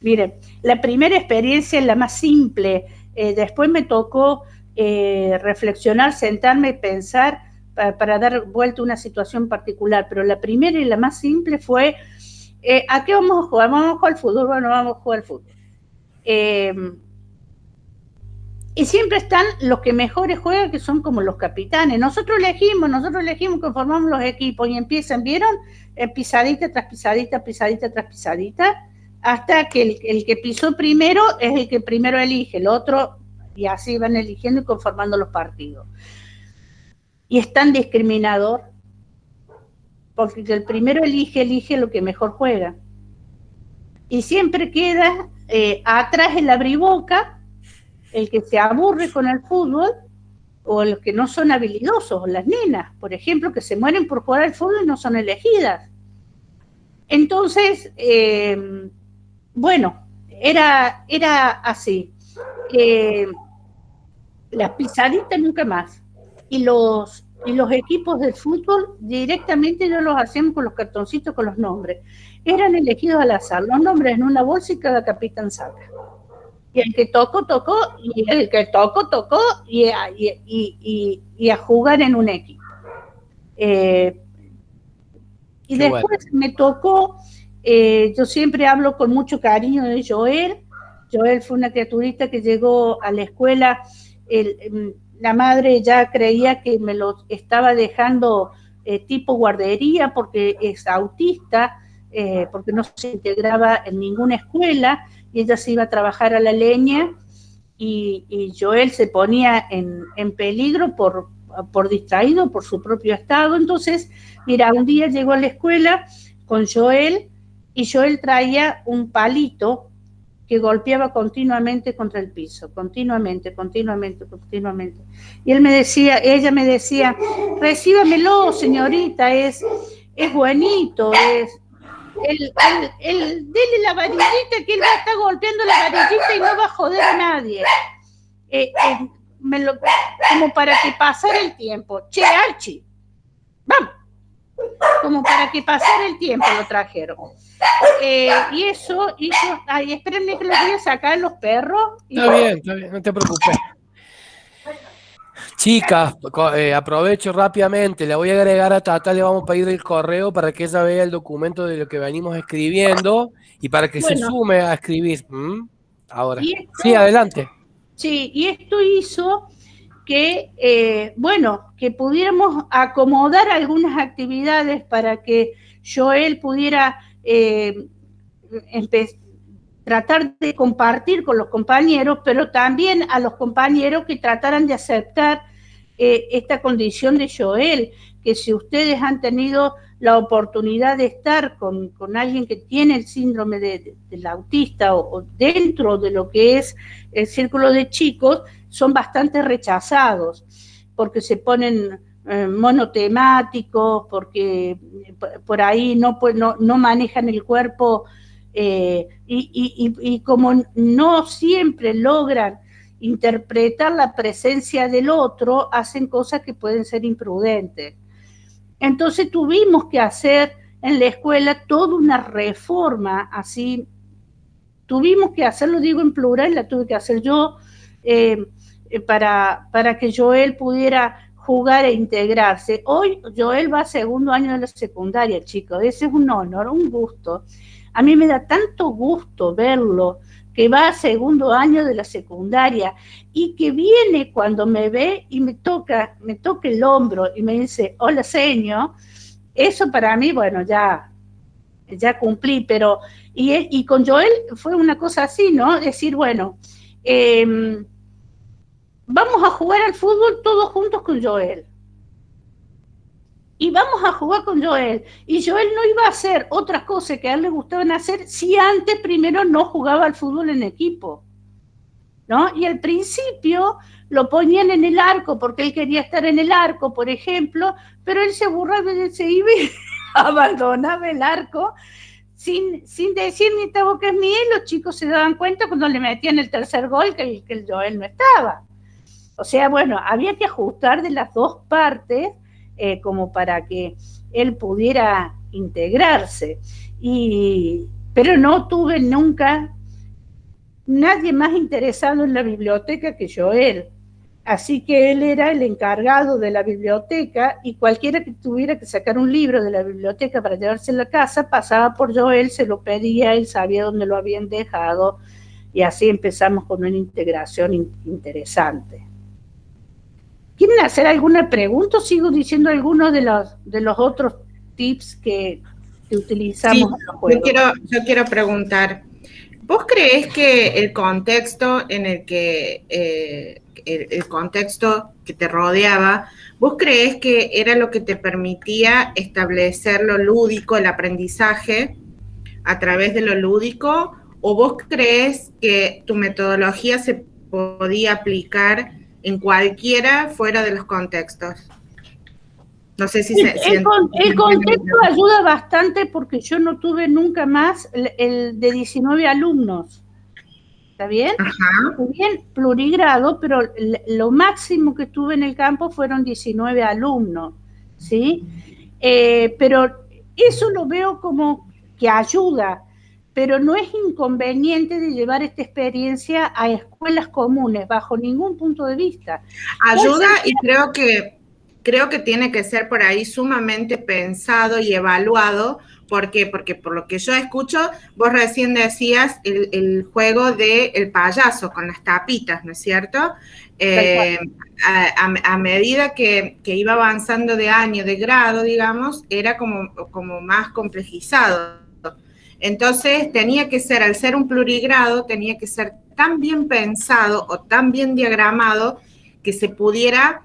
Miren, la primera experiencia es la más simple. Después me tocó reflexionar, sentarme y pensar para dar vuelta a una situación particular. Pero la primera y la más simple fue, ¿a qué vamos a jugar? ¿Vamos a jugar al fútbol? Bueno, vamos a jugar al fútbol. Y siempre están los que mejores juegan, que son como los capitanes. Nosotros elegimos, conformamos los equipos y empiezan, ¿vieron? Pisadita tras pisadita, pisadita tras pisadita, hasta que el que pisó primero es el que primero elige, el otro, y así van eligiendo y conformando los partidos. Y es tan discriminador, porque el primero elige lo que mejor juega. Y siempre queda atrás el abriboca, el que se aburre con el fútbol, o los que no son habilidosos, o las nenas, por ejemplo, que se mueren por jugar al fútbol y no son elegidas. Entonces, bueno, era así. Las pisaditas nunca más. Y los equipos de fútbol directamente yo los hacíamos con los cartoncitos con los nombres. Eran elegidos al azar, los nombres en una bolsa y cada capitán saca. Y el que tocó, y el que tocó, y a jugar en un equipo. Y qué después bueno. Me tocó, yo siempre hablo con mucho cariño de Joel. Joel fue una criaturita que llegó a la escuela, la madre ya creía que me lo estaba dejando tipo guardería porque es autista, porque no se integraba en ninguna escuela, y ella se iba a trabajar a la leña, y Joel se ponía en peligro por distraído por su propio estado. Entonces, mira, un día llegó a la escuela con Joel, y Joel traía un palito que golpeaba continuamente contra el piso, continuamente. Y ella me decía, recíbamelo, señorita, es buenito, dele la varillita, que él va a estar golpeando la varillita y no va a joder a nadie. Como para que pasara el tiempo. Che, Archie, vamos. Como para que pasara el tiempo lo trajeron. Y eso, ay, espérenme que los voy a sacar los perros. Está bien, no te preocupes. Chicas, aprovecho rápidamente, le voy a agregar a Tata, le vamos a pedir el correo para que ella vea el documento de lo que venimos escribiendo y para que se sume a escribir. Ahora, sí, adelante. Sí, y esto hizo que, que pudiéramos acomodar algunas actividades para que Joel pudiera tratar de compartir con los compañeros, pero también a los compañeros que trataran de aceptar esta condición de Joel, que si ustedes han tenido la oportunidad de estar con alguien que tiene el síndrome del autista o dentro de lo que es el círculo de chicos, son bastante rechazados, porque se ponen monotemáticos, porque por ahí no manejan el cuerpo, y como no siempre logran interpretar la presencia del otro, hacen cosas que pueden ser imprudentes. Entonces tuvimos que hacer en la escuela toda una reforma, así, tuvimos que hacerlo, digo en plural, la tuve que hacer yo, para que Joel pudiera jugar e integrarse. Hoy Joel va a segundo año de la secundaria, chicos, ese es un honor, un gusto. A mí me da tanto gusto verlo, que va a segundo año de la secundaria y que viene cuando me ve y me toca el hombro y me dice, hola, señor. Eso para mí, bueno, ya cumplí, pero y con Joel fue una cosa así, ¿no? Decir, bueno, vamos a jugar al fútbol todos juntos con Joel. Y vamos a jugar con Joel. Y Joel no iba a hacer otras cosas que a él le gustaban hacer si antes primero no jugaba al fútbol en equipo, ¿no? Y al principio lo ponían en el arco porque él quería estar en el arco, por ejemplo, pero él se aburraba y se iba y abandonaba el arco sin decir ni esta boca es mía, y los chicos se daban cuenta cuando le metían el tercer gol que el Joel no estaba. O sea, bueno, había que ajustar de las dos partes, como para que él pudiera integrarse. Pero no tuve nunca nadie más interesado en la biblioteca que Joel. Así que él era el encargado de la biblioteca, y cualquiera que tuviera que sacar un libro de la biblioteca para llevarse a la casa, pasaba por Joel, se lo pedía, él sabía dónde lo habían dejado, y así empezamos con una integración interesante. ¿Quieren hacer alguna pregunta o sigo diciendo algunos de los otros tips que utilizamos en los juegos? Yo quiero preguntar, ¿vos creés que el contexto en el que el contexto que te rodeaba, vos creés que era lo que te permitía establecer lo lúdico, el aprendizaje a través de lo lúdico, o vos creés que tu metodología se podía aplicar en cualquiera fuera de los contextos? No sé si el contexto ayuda bastante porque yo no tuve nunca más el de 19 alumnos. ¿Está bien? Ajá. Muy bien, plurigrado, pero lo máximo que tuve en el campo fueron 19 alumnos, ¿sí? Pero eso lo veo como que ayuda, pero no es inconveniente de llevar esta experiencia a escuelas comunes, bajo ningún punto de vista. Ayuda y creo que tiene que ser por ahí sumamente pensado y evaluado. ¿Por qué? Porque por lo que yo escucho, vos recién decías el juego del payaso con las tapitas, ¿no es cierto? A medida que iba avanzando de año, de grado, digamos, era como más complejizado. Entonces tenía que ser, al ser un plurigrado, tenía que ser tan bien pensado o tan bien diagramado que se pudiera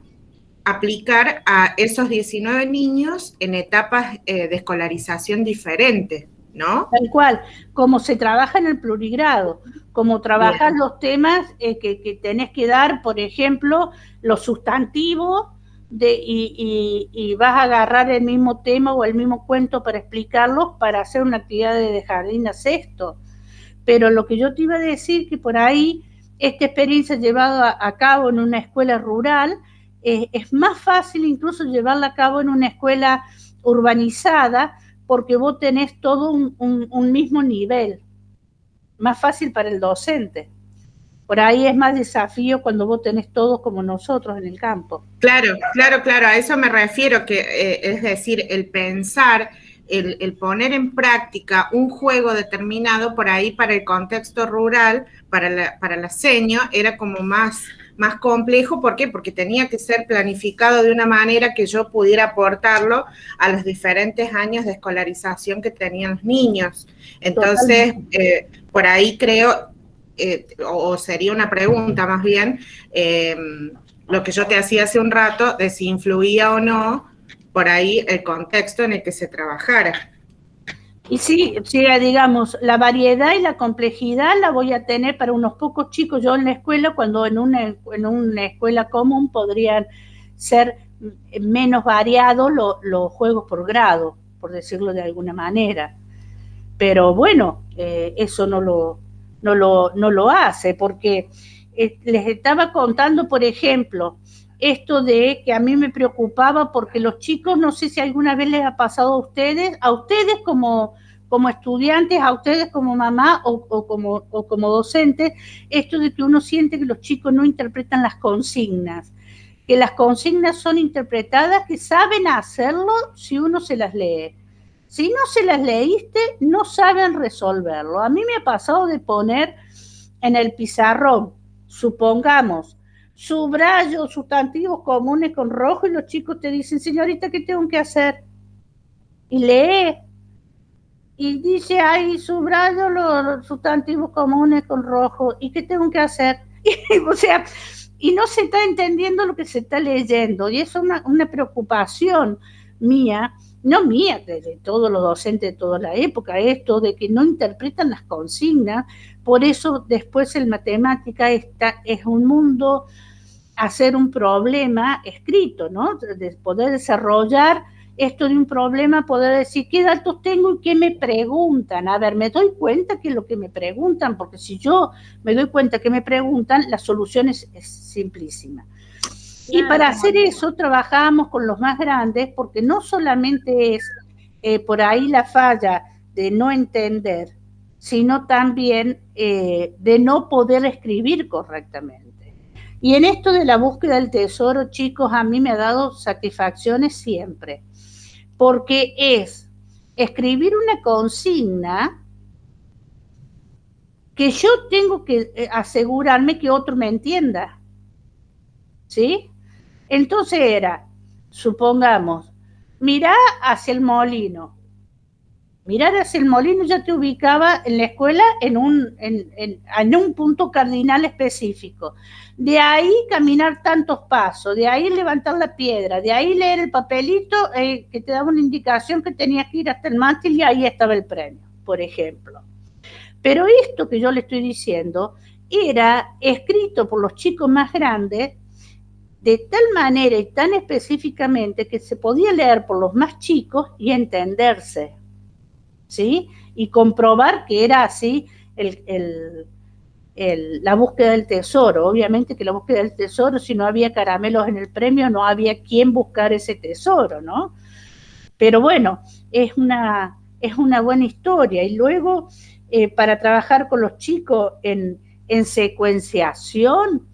aplicar a esos 19 niños en etapas de escolarización diferentes, ¿no? Tal cual, como se trabaja en el plurigrado, como trabajan los temas que tenés que dar, por ejemplo, los sustantivos, y vas a agarrar el mismo tema o el mismo cuento para explicarlos para hacer una actividad de jardín a sexto. Pero lo que yo te iba a decir, que por ahí esta experiencia llevada a cabo en una escuela rural, es más fácil incluso llevarla a cabo en una escuela urbanizada, porque vos tenés todo un mismo nivel, más fácil para el docente. Por ahí es más desafío cuando vos tenés todos como nosotros en el campo. Claro, a eso me refiero, que es decir, el pensar, el poner en práctica un juego determinado por ahí para el contexto rural, para la seño, era como más complejo. ¿Por qué? Porque tenía que ser planificado de una manera que yo pudiera aportarlo a los diferentes años de escolarización que tenían los niños. Entonces, por ahí creo, o sería una pregunta más bien, lo que yo te hacía hace un rato, de si influía o no por ahí el contexto en el que se trabajara. Y sí, digamos, la variedad y la complejidad la voy a tener para unos pocos chicos yo en la escuela, cuando en una escuela común podrían ser menos variados los juegos por grado, por decirlo de alguna manera. Pero bueno, eso no lo hace, porque les estaba contando, por ejemplo, esto de que a mí me preocupaba porque los chicos, no sé si alguna vez les ha pasado a ustedes como estudiantes, a ustedes como mamá o como docentes, esto de que uno siente que los chicos no interpretan las consignas, que las consignas son interpretadas, que saben hacerlo si uno se las lee. Si no se las leíste, no saben resolverlo. A mí me ha pasado de poner en el pizarrón, supongamos, subrayo sustantivos comunes con rojo, y los chicos te dicen, señorita, ¿qué tengo que hacer? Y lee, y dice, ay, subrayo los sustantivos comunes con rojo, ¿y qué tengo que hacer? O sea, y no se está entendiendo lo que se está leyendo, y es una preocupación mía, no mía, de todos los docentes de toda la época, esto de que no interpretan las consignas. Por eso después en matemática es un mundo hacer un problema escrito, ¿no? De poder desarrollar esto de un problema, poder decir qué datos tengo y qué me preguntan. A ver, me doy cuenta que es lo que me preguntan, porque si yo me doy cuenta que me preguntan, la solución es simplísima. Y para hacer eso trabajábamos con los más grandes, porque no solamente es por ahí la falla de no entender, sino también de no poder escribir correctamente. Y en esto de la búsqueda del tesoro, chicos, a mí me ha dado satisfacciones siempre, porque es escribir una consigna que yo tengo que asegurarme que otro me entienda, ¿sí? Entonces era, supongamos, mirá hacia el molino. Mirar hacia el molino ya te ubicaba en la escuela en un punto cardinal específico. De ahí caminar tantos pasos, de ahí levantar la piedra, de ahí leer el papelito que te daba una indicación que tenías que ir hasta el mástil y ahí estaba el premio, por ejemplo. Pero esto que yo le estoy diciendo era escrito por los chicos más grandes de tal manera y tan específicamente que se podía leer por los más chicos y entenderse, ¿sí? Y comprobar que era así la búsqueda del tesoro. Obviamente que la búsqueda del tesoro, si no había caramelos en el premio, no había quien buscar ese tesoro, ¿no? Pero bueno, es una buena historia. Y luego, para trabajar con los chicos en secuenciación,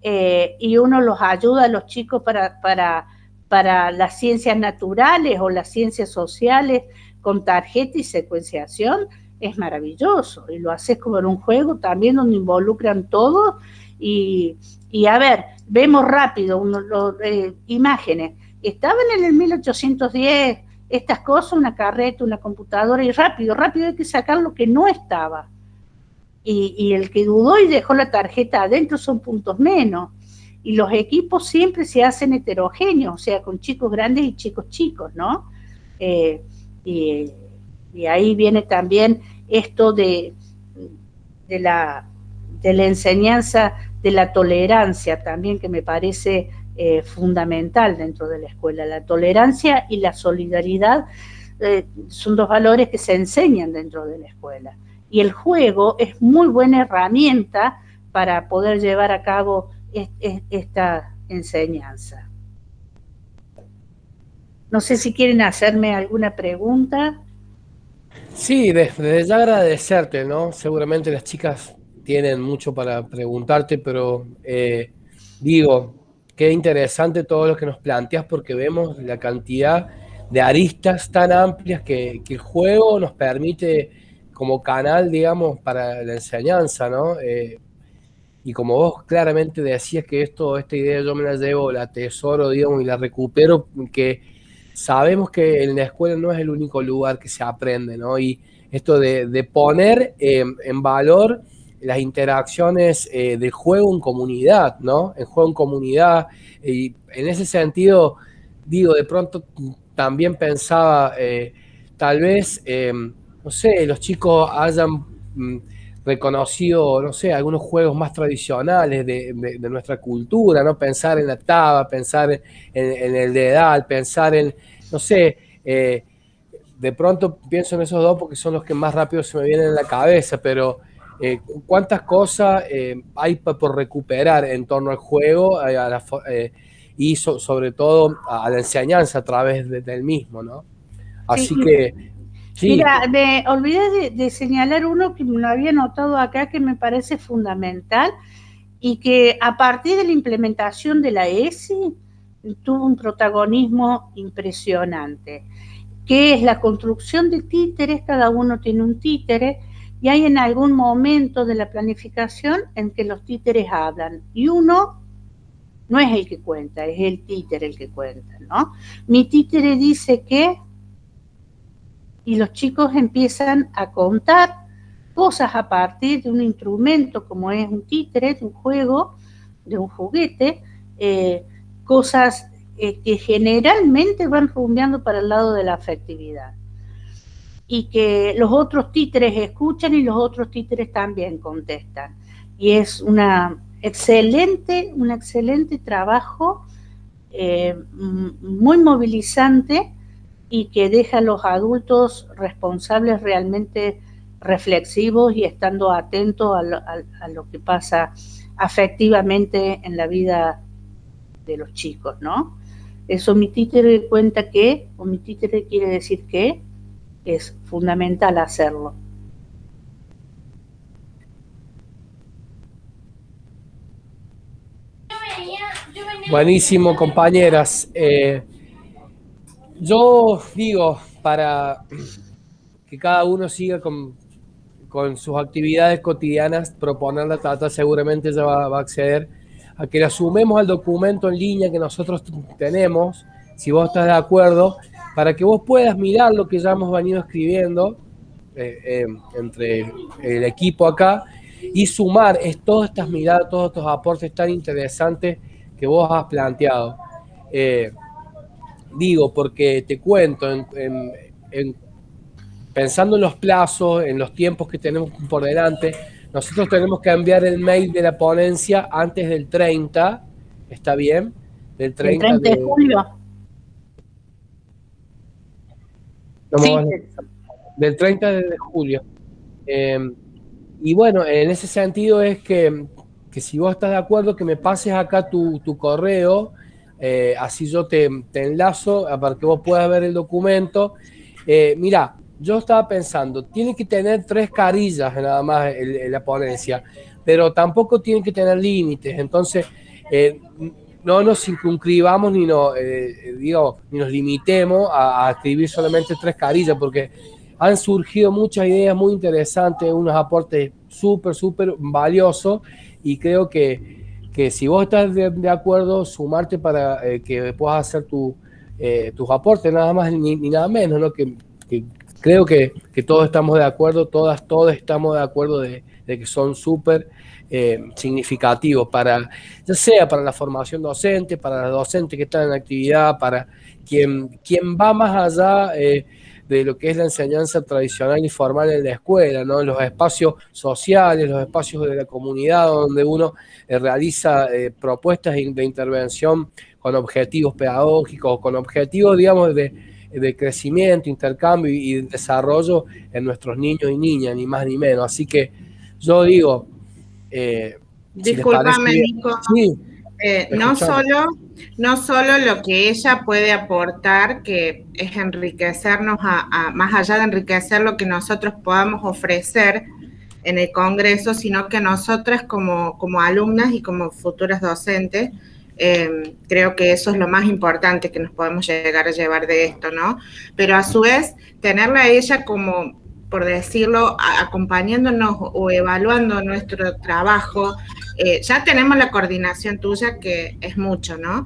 y uno los ayuda a los chicos para las ciencias naturales o las ciencias sociales con tarjeta y secuenciación, es maravilloso. Y lo haces como en un juego también donde involucran todo. Y a ver, vemos rápido imágenes. Estaban en el 1810 estas cosas, una carreta, una computadora, y rápido hay que sacar lo que no estaba. Y el que dudó y dejó la tarjeta adentro son puntos menos. Y los equipos siempre se hacen heterogéneos, o sea, con chicos grandes y chicos, ¿no? Y ahí viene también esto de la enseñanza de la tolerancia también, que me parece fundamental dentro de la escuela. La tolerancia y la solidaridad son dos valores que se enseñan dentro de la escuela. Y el juego es muy buena herramienta para poder llevar a cabo esta enseñanza. No sé si quieren hacerme alguna pregunta. Sí, desde ya agradecerte, ¿no? Seguramente las chicas tienen mucho para preguntarte, pero digo, qué interesante todo lo que nos planteas, porque vemos la cantidad de aristas tan amplias que el juego nos permite como canal, digamos, para la enseñanza, ¿no? Y como vos claramente decías que esta idea yo me la llevo, la atesoro, digamos, y la recupero, que sabemos que en la escuela no es el único lugar que se aprende, ¿no? Y esto de poner en valor las interacciones del juego en comunidad, ¿no? El juego en comunidad. Y en ese sentido, digo, de pronto también pensaba, tal vez, no sé, los chicos hayan reconocido, no sé, algunos juegos más tradicionales de nuestra cultura, ¿no? Pensar en la taba, pensar en el dedal, pensar en, no sé, de pronto pienso en esos dos porque son los que más rápido se me vienen en la cabeza, pero cuántas cosas hay por recuperar en torno al juego y sobre todo a la enseñanza a través del mismo, ¿no? Así Sí. que... Sí. Mira, me olvidé de señalar uno que me lo había notado acá, que me parece fundamental y que a partir de la implementación de la ESI tuvo un protagonismo impresionante, que es la construcción de títeres. Cada uno tiene un títere y hay en algún momento de la planificación en que los títeres hablan y uno no es el que cuenta, es el títere el que cuenta, ¿no? Mi títere dice que... y los chicos empiezan a contar cosas a partir de un instrumento como es un títere, de un juego, de un juguete, cosas que generalmente van rumbeando para el lado de la afectividad. Y que los otros títeres escuchan y los otros títeres también contestan. Y es un excelente trabajo, muy movilizante, y que deja a los adultos responsables realmente reflexivos y estando atentos a lo que pasa afectivamente en la vida de los chicos, ¿no? Eso mi títere cuenta que, o mi títere quiere decir que es fundamental hacerlo. Buenísimo, compañeras. Yo digo, para que cada uno siga con con sus actividades cotidianas, proponerle a Tata, seguramente ella va a acceder a que la sumemos al documento en línea que nosotros tenemos, si vos estás de acuerdo, para que vos puedas mirar lo que ya hemos venido escribiendo entre el equipo acá y sumar todas estas miradas, todos estos aportes tan interesantes que vos has planteado. Digo, porque te cuento, pensando en los plazos, en los tiempos que tenemos por delante, nosotros tenemos que enviar el mail de la ponencia antes del 30, ¿está bien? Del 30 ¿El 30 de julio? No Sí. del 30 de julio. Y bueno, en ese sentido es que si vos estás de acuerdo, que me pases acá tu correo, así yo te enlazo para que vos puedas ver el documento. Mira, yo estaba pensando, tiene que tener 3 carillas nada más la ponencia, pero tampoco tiene que tener límites. Entonces, no nos circunscribamos ni nos limitemos a escribir solamente 3 carillas, porque han surgido muchas ideas muy interesantes, unos aportes súper valiosos, y creo que si vos estás de acuerdo, sumarte para que puedas hacer tus aportes, nada más ni nada menos, ¿no? Que creo que todos estamos de acuerdo, todos estamos de acuerdo de que son súper significativos ya sea para la formación docente, para los docentes que están en actividad, para quien va más allá de lo que es la enseñanza tradicional y formal en la escuela, ¿no? Los espacios sociales, los espacios de la comunidad donde uno realiza propuestas de intervención con objetivos pedagógicos, con objetivos, digamos, de crecimiento, intercambio y desarrollo en nuestros niños y niñas, ni más ni menos. Así que yo digo... Discúlpame, si Nico. sí, no solo lo que ella puede aportar, que es enriquecernos, más allá de enriquecer lo que nosotros podamos ofrecer en el Congreso, sino que nosotras como alumnas y como futuras docentes, creo que eso es lo más importante que nos podemos llegar a llevar de esto, ¿no? Pero a su vez, tenerla a ella como, por decirlo, acompañándonos o evaluando nuestro trabajo. Ya tenemos la coordinación tuya, que es mucho, ¿no?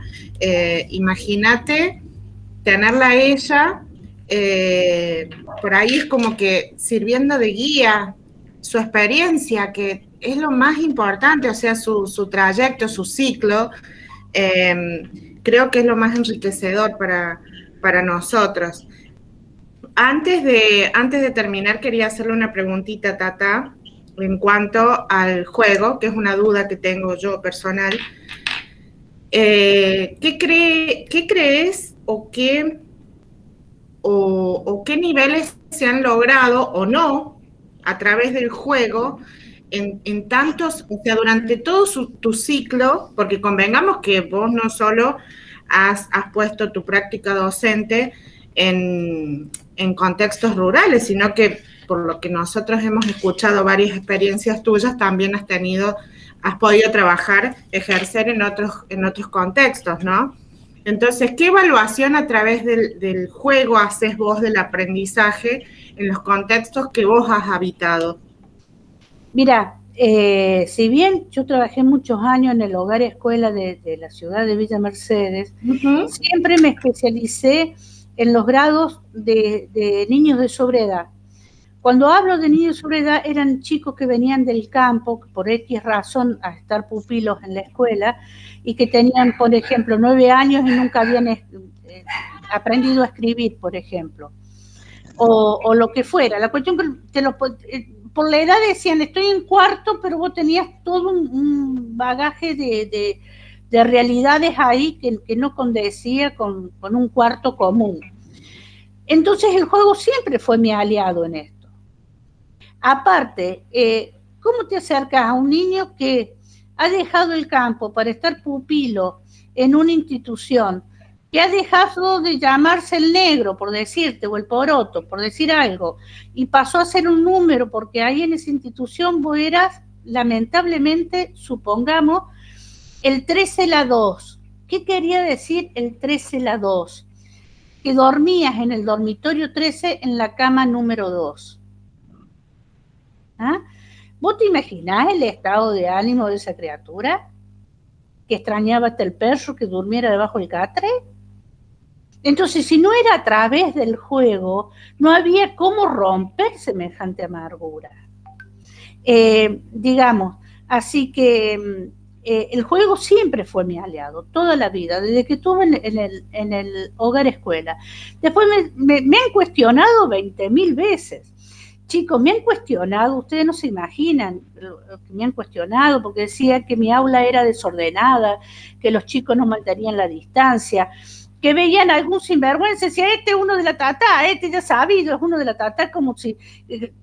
Imagínate tenerla a ella, por ahí es como que sirviendo de guía, su experiencia, que es lo más importante, o sea, su trayecto, su ciclo, creo que es lo más enriquecedor para nosotros. Antes de terminar, quería hacerle una preguntita, Tata, en cuanto al juego, que es una duda que tengo yo personal. ¿Qué crees o qué niveles se han logrado o no a través del juego en tantos, o sea, durante todo tu ciclo? Porque convengamos que vos no solo has puesto tu práctica docente en contextos rurales, sino que por lo que nosotros hemos escuchado varias experiencias tuyas, también has podido trabajar, ejercer en otros contextos, ¿no? Entonces, ¿qué evaluación a través del juego haces vos del aprendizaje en los contextos que vos has habitado? Mira, si bien yo trabajé muchos años en el hogar y escuela de la ciudad de Villa Mercedes, siempre me especialicé en los grados de niños de sobreedad. Cuando hablo de niños de sobreedad, eran chicos que venían del campo, por X razón, a estar pupilos en la escuela, y que tenían, por ejemplo, 9 años y nunca habían aprendido a escribir, por ejemplo, o lo que fuera. La cuestión que por la edad decían, estoy en cuarto, pero vos tenías todo un bagaje de realidades ahí que no condecía con un cuarto común. Entonces el juego siempre fue mi aliado en esto. Aparte, ¿cómo te acercas a un niño que ha dejado el campo para estar pupilo en una institución, que ha dejado de llamarse el negro, por decirte, o el poroto, por decir algo, y pasó a ser un número, porque ahí en esa institución vos eras, lamentablemente, supongamos, el 13 la 2. ¿Qué quería decir el 13 la 2? Que dormías en el dormitorio 13 en la cama número 2. ¿Ah? ¿Vos te imaginás el estado de ánimo de esa criatura? Que extrañaba hasta el perro que durmiera debajo del catre. Entonces, si no era a través del juego, no había cómo romper semejante amargura. Digamos, así que el juego siempre fue mi aliado, toda la vida, desde que estuve en el hogar escuela. Después me han cuestionado 20.000 veces. Chicos, me han cuestionado, ustedes no se imaginan lo que me han cuestionado, porque decían que mi aula era desordenada, que los chicos no mantenían la distancia, que veían algún sinvergüenza, decía, este es uno de la tata, este ya sabido, es uno de la tata, como si,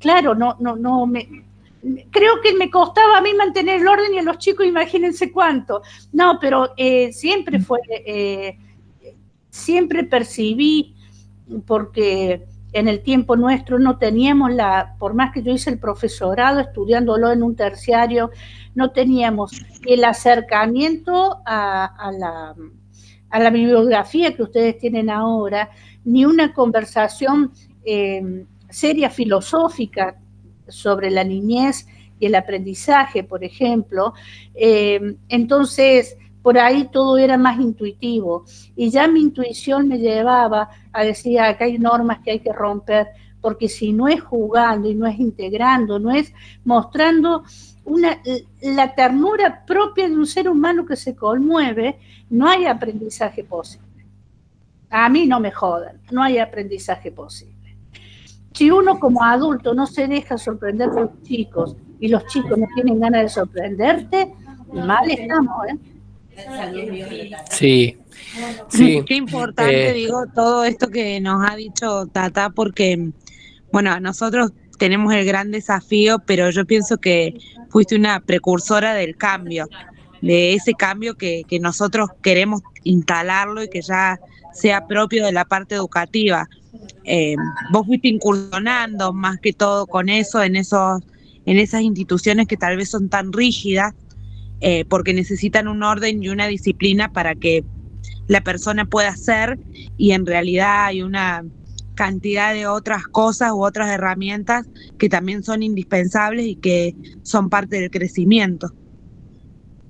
claro, creo que me costaba a mí mantener el orden y a los chicos imagínense cuánto. No, pero siempre percibí, porque en el tiempo nuestro no teníamos por más que yo hice el profesorado estudiándolo en un terciario, no teníamos el acercamiento a la bibliografía que ustedes tienen ahora, ni una conversación seria filosófica sobre la niñez y el aprendizaje, por ejemplo. Entonces, por ahí todo era más intuitivo, y ya mi intuición me llevaba a decir, acá hay normas que hay que romper, porque si no es jugando y no es integrando, no es mostrando la ternura propia de un ser humano que se conmueve, no hay aprendizaje posible. A mí no me jodan, no hay aprendizaje posible. Si uno como adulto no se deja sorprender por los chicos y los chicos no tienen ganas de sorprenderte, mal estamos, ¿eh? Sí. Qué importante, digo, todo esto que nos ha dicho Tata, porque, bueno, nosotros tenemos el gran desafío, pero yo pienso que fuiste una precursora del cambio, de ese cambio que nosotros queremos instalarlo y que ya sea propio de la parte educativa. Vos fuiste incursionando más que todo con eso, en esas instituciones que tal vez son tan rígidas, porque necesitan un orden y una disciplina para que la persona pueda hacer, y en realidad hay una cantidad de otras cosas u otras herramientas que también son indispensables y que son parte del crecimiento.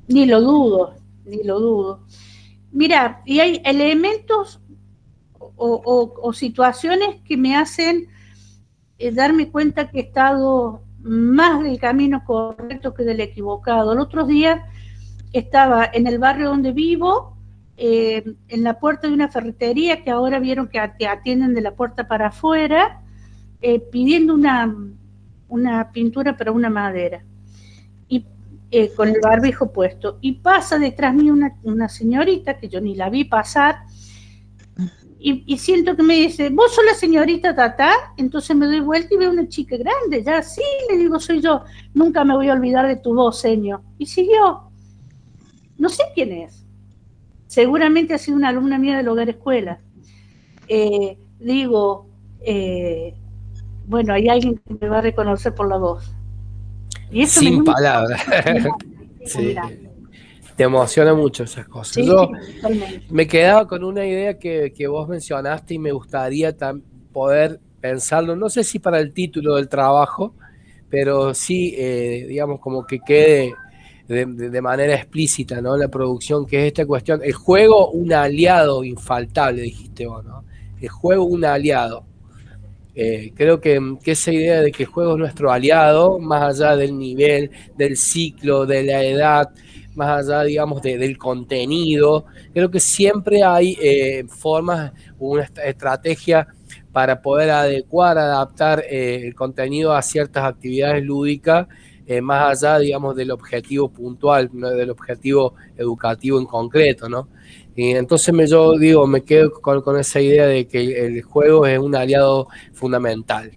Ni lo dudo. Mira, y hay elementos o situaciones que me hacen darme cuenta que he estado más del camino correcto que del equivocado. El otro día estaba en el barrio donde vivo, en la puerta de una ferretería, que ahora vieron que te atienden de la puerta para afuera, pidiendo una pintura para una madera, y con el barbijo puesto, y pasa detrás mío una señorita que yo ni la vi pasar, y siento que me dice, ¿vos sos la señorita Tata? Entonces me doy vuelta y veo una chica grande, ya, sí, le digo, soy yo, nunca me voy a olvidar de tu voz, señor. Y siguió. No sé quién es. Seguramente ha sido una alumna mía del hogar escuela. Bueno, hay alguien que me va a reconocer por la voz. Y eso sin palabras. Sí. Te emociona mucho esas cosas. Sí, yo totalmente. Me quedaba con una idea que vos mencionaste y me gustaría poder pensarlo, no sé si para el título del trabajo, pero sí, digamos, como que quede de manera explícita, ¿no? La producción, que es esta cuestión, el juego un aliado infaltable, dijiste vos, ¿no? El juego un aliado. Creo que esa idea de que el juego es nuestro aliado, más allá del nivel, del ciclo, de la edad, más allá, digamos, del contenido, creo que siempre hay formas, una estrategia para poder adecuar, adaptar el contenido a ciertas actividades lúdicas, más allá, digamos, del objetivo puntual, ¿no? Del objetivo educativo en concreto, ¿no? Y entonces yo digo, me quedo con esa idea de que el juego es un aliado fundamental,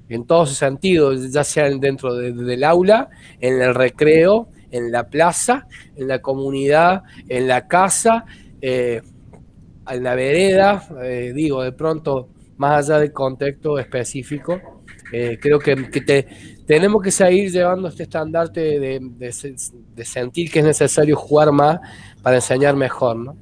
en todos sus sentidos, ya sea dentro del aula, en el recreo, en la plaza, en la comunidad, en la casa, en la vereda, digo, de pronto, más allá del contexto específico, creo que tenemos que seguir llevando este estandarte de sentir que es necesario jugar más para enseñar mejor, ¿no?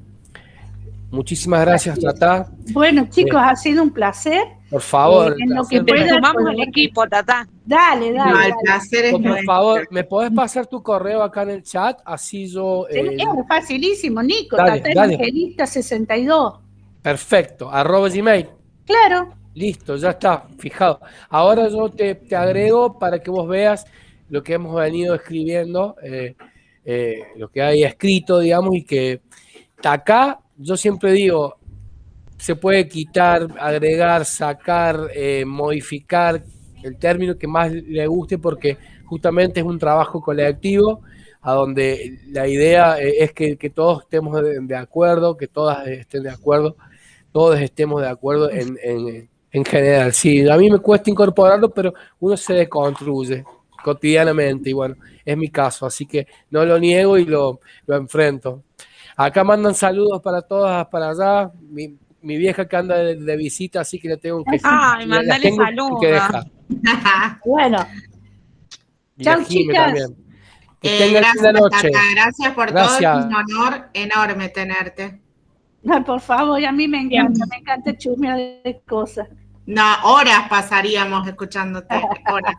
Muchísimas gracias, Tata. Bueno, chicos, ha sido un placer. Por favor. Te sumamos al equipo, Tata. Dale, No, dale. el dale. placer es Por nuestro. favor, ¿me podés pasar tu correo acá en el chat? Así yo... Es facilísimo, Nico, Dale, Tata dale. Evangelista 62. Perfecto, @gmail. Claro. Listo, ya está, fijado. Ahora yo te agrego para que vos veas lo que hemos venido escribiendo, lo que hay escrito, digamos, y que acá yo siempre digo, se puede quitar, agregar, sacar, modificar el término que más le guste, porque justamente es un trabajo colectivo, a donde la idea es que todos estemos de acuerdo, que todas estén de acuerdo, todos estemos de acuerdo en general. Sí, a mí me cuesta incorporarlo, pero uno se deconstruye cotidianamente y bueno, es mi caso, así que no lo niego y lo enfrento. Acá mandan saludos para todas, para allá. Mi vieja que anda de visita, así que Ay, las mandale tengo que saludos. dejar. Bueno, Y chau, la Jime chicas. también. Que tengan Gracias, linda noche. Tata, gracias por todo. Es Gracias. un honor enorme tenerte. No, por favor, a mí me encanta chusmear de cosas. No, horas pasaríamos escuchándote, horas.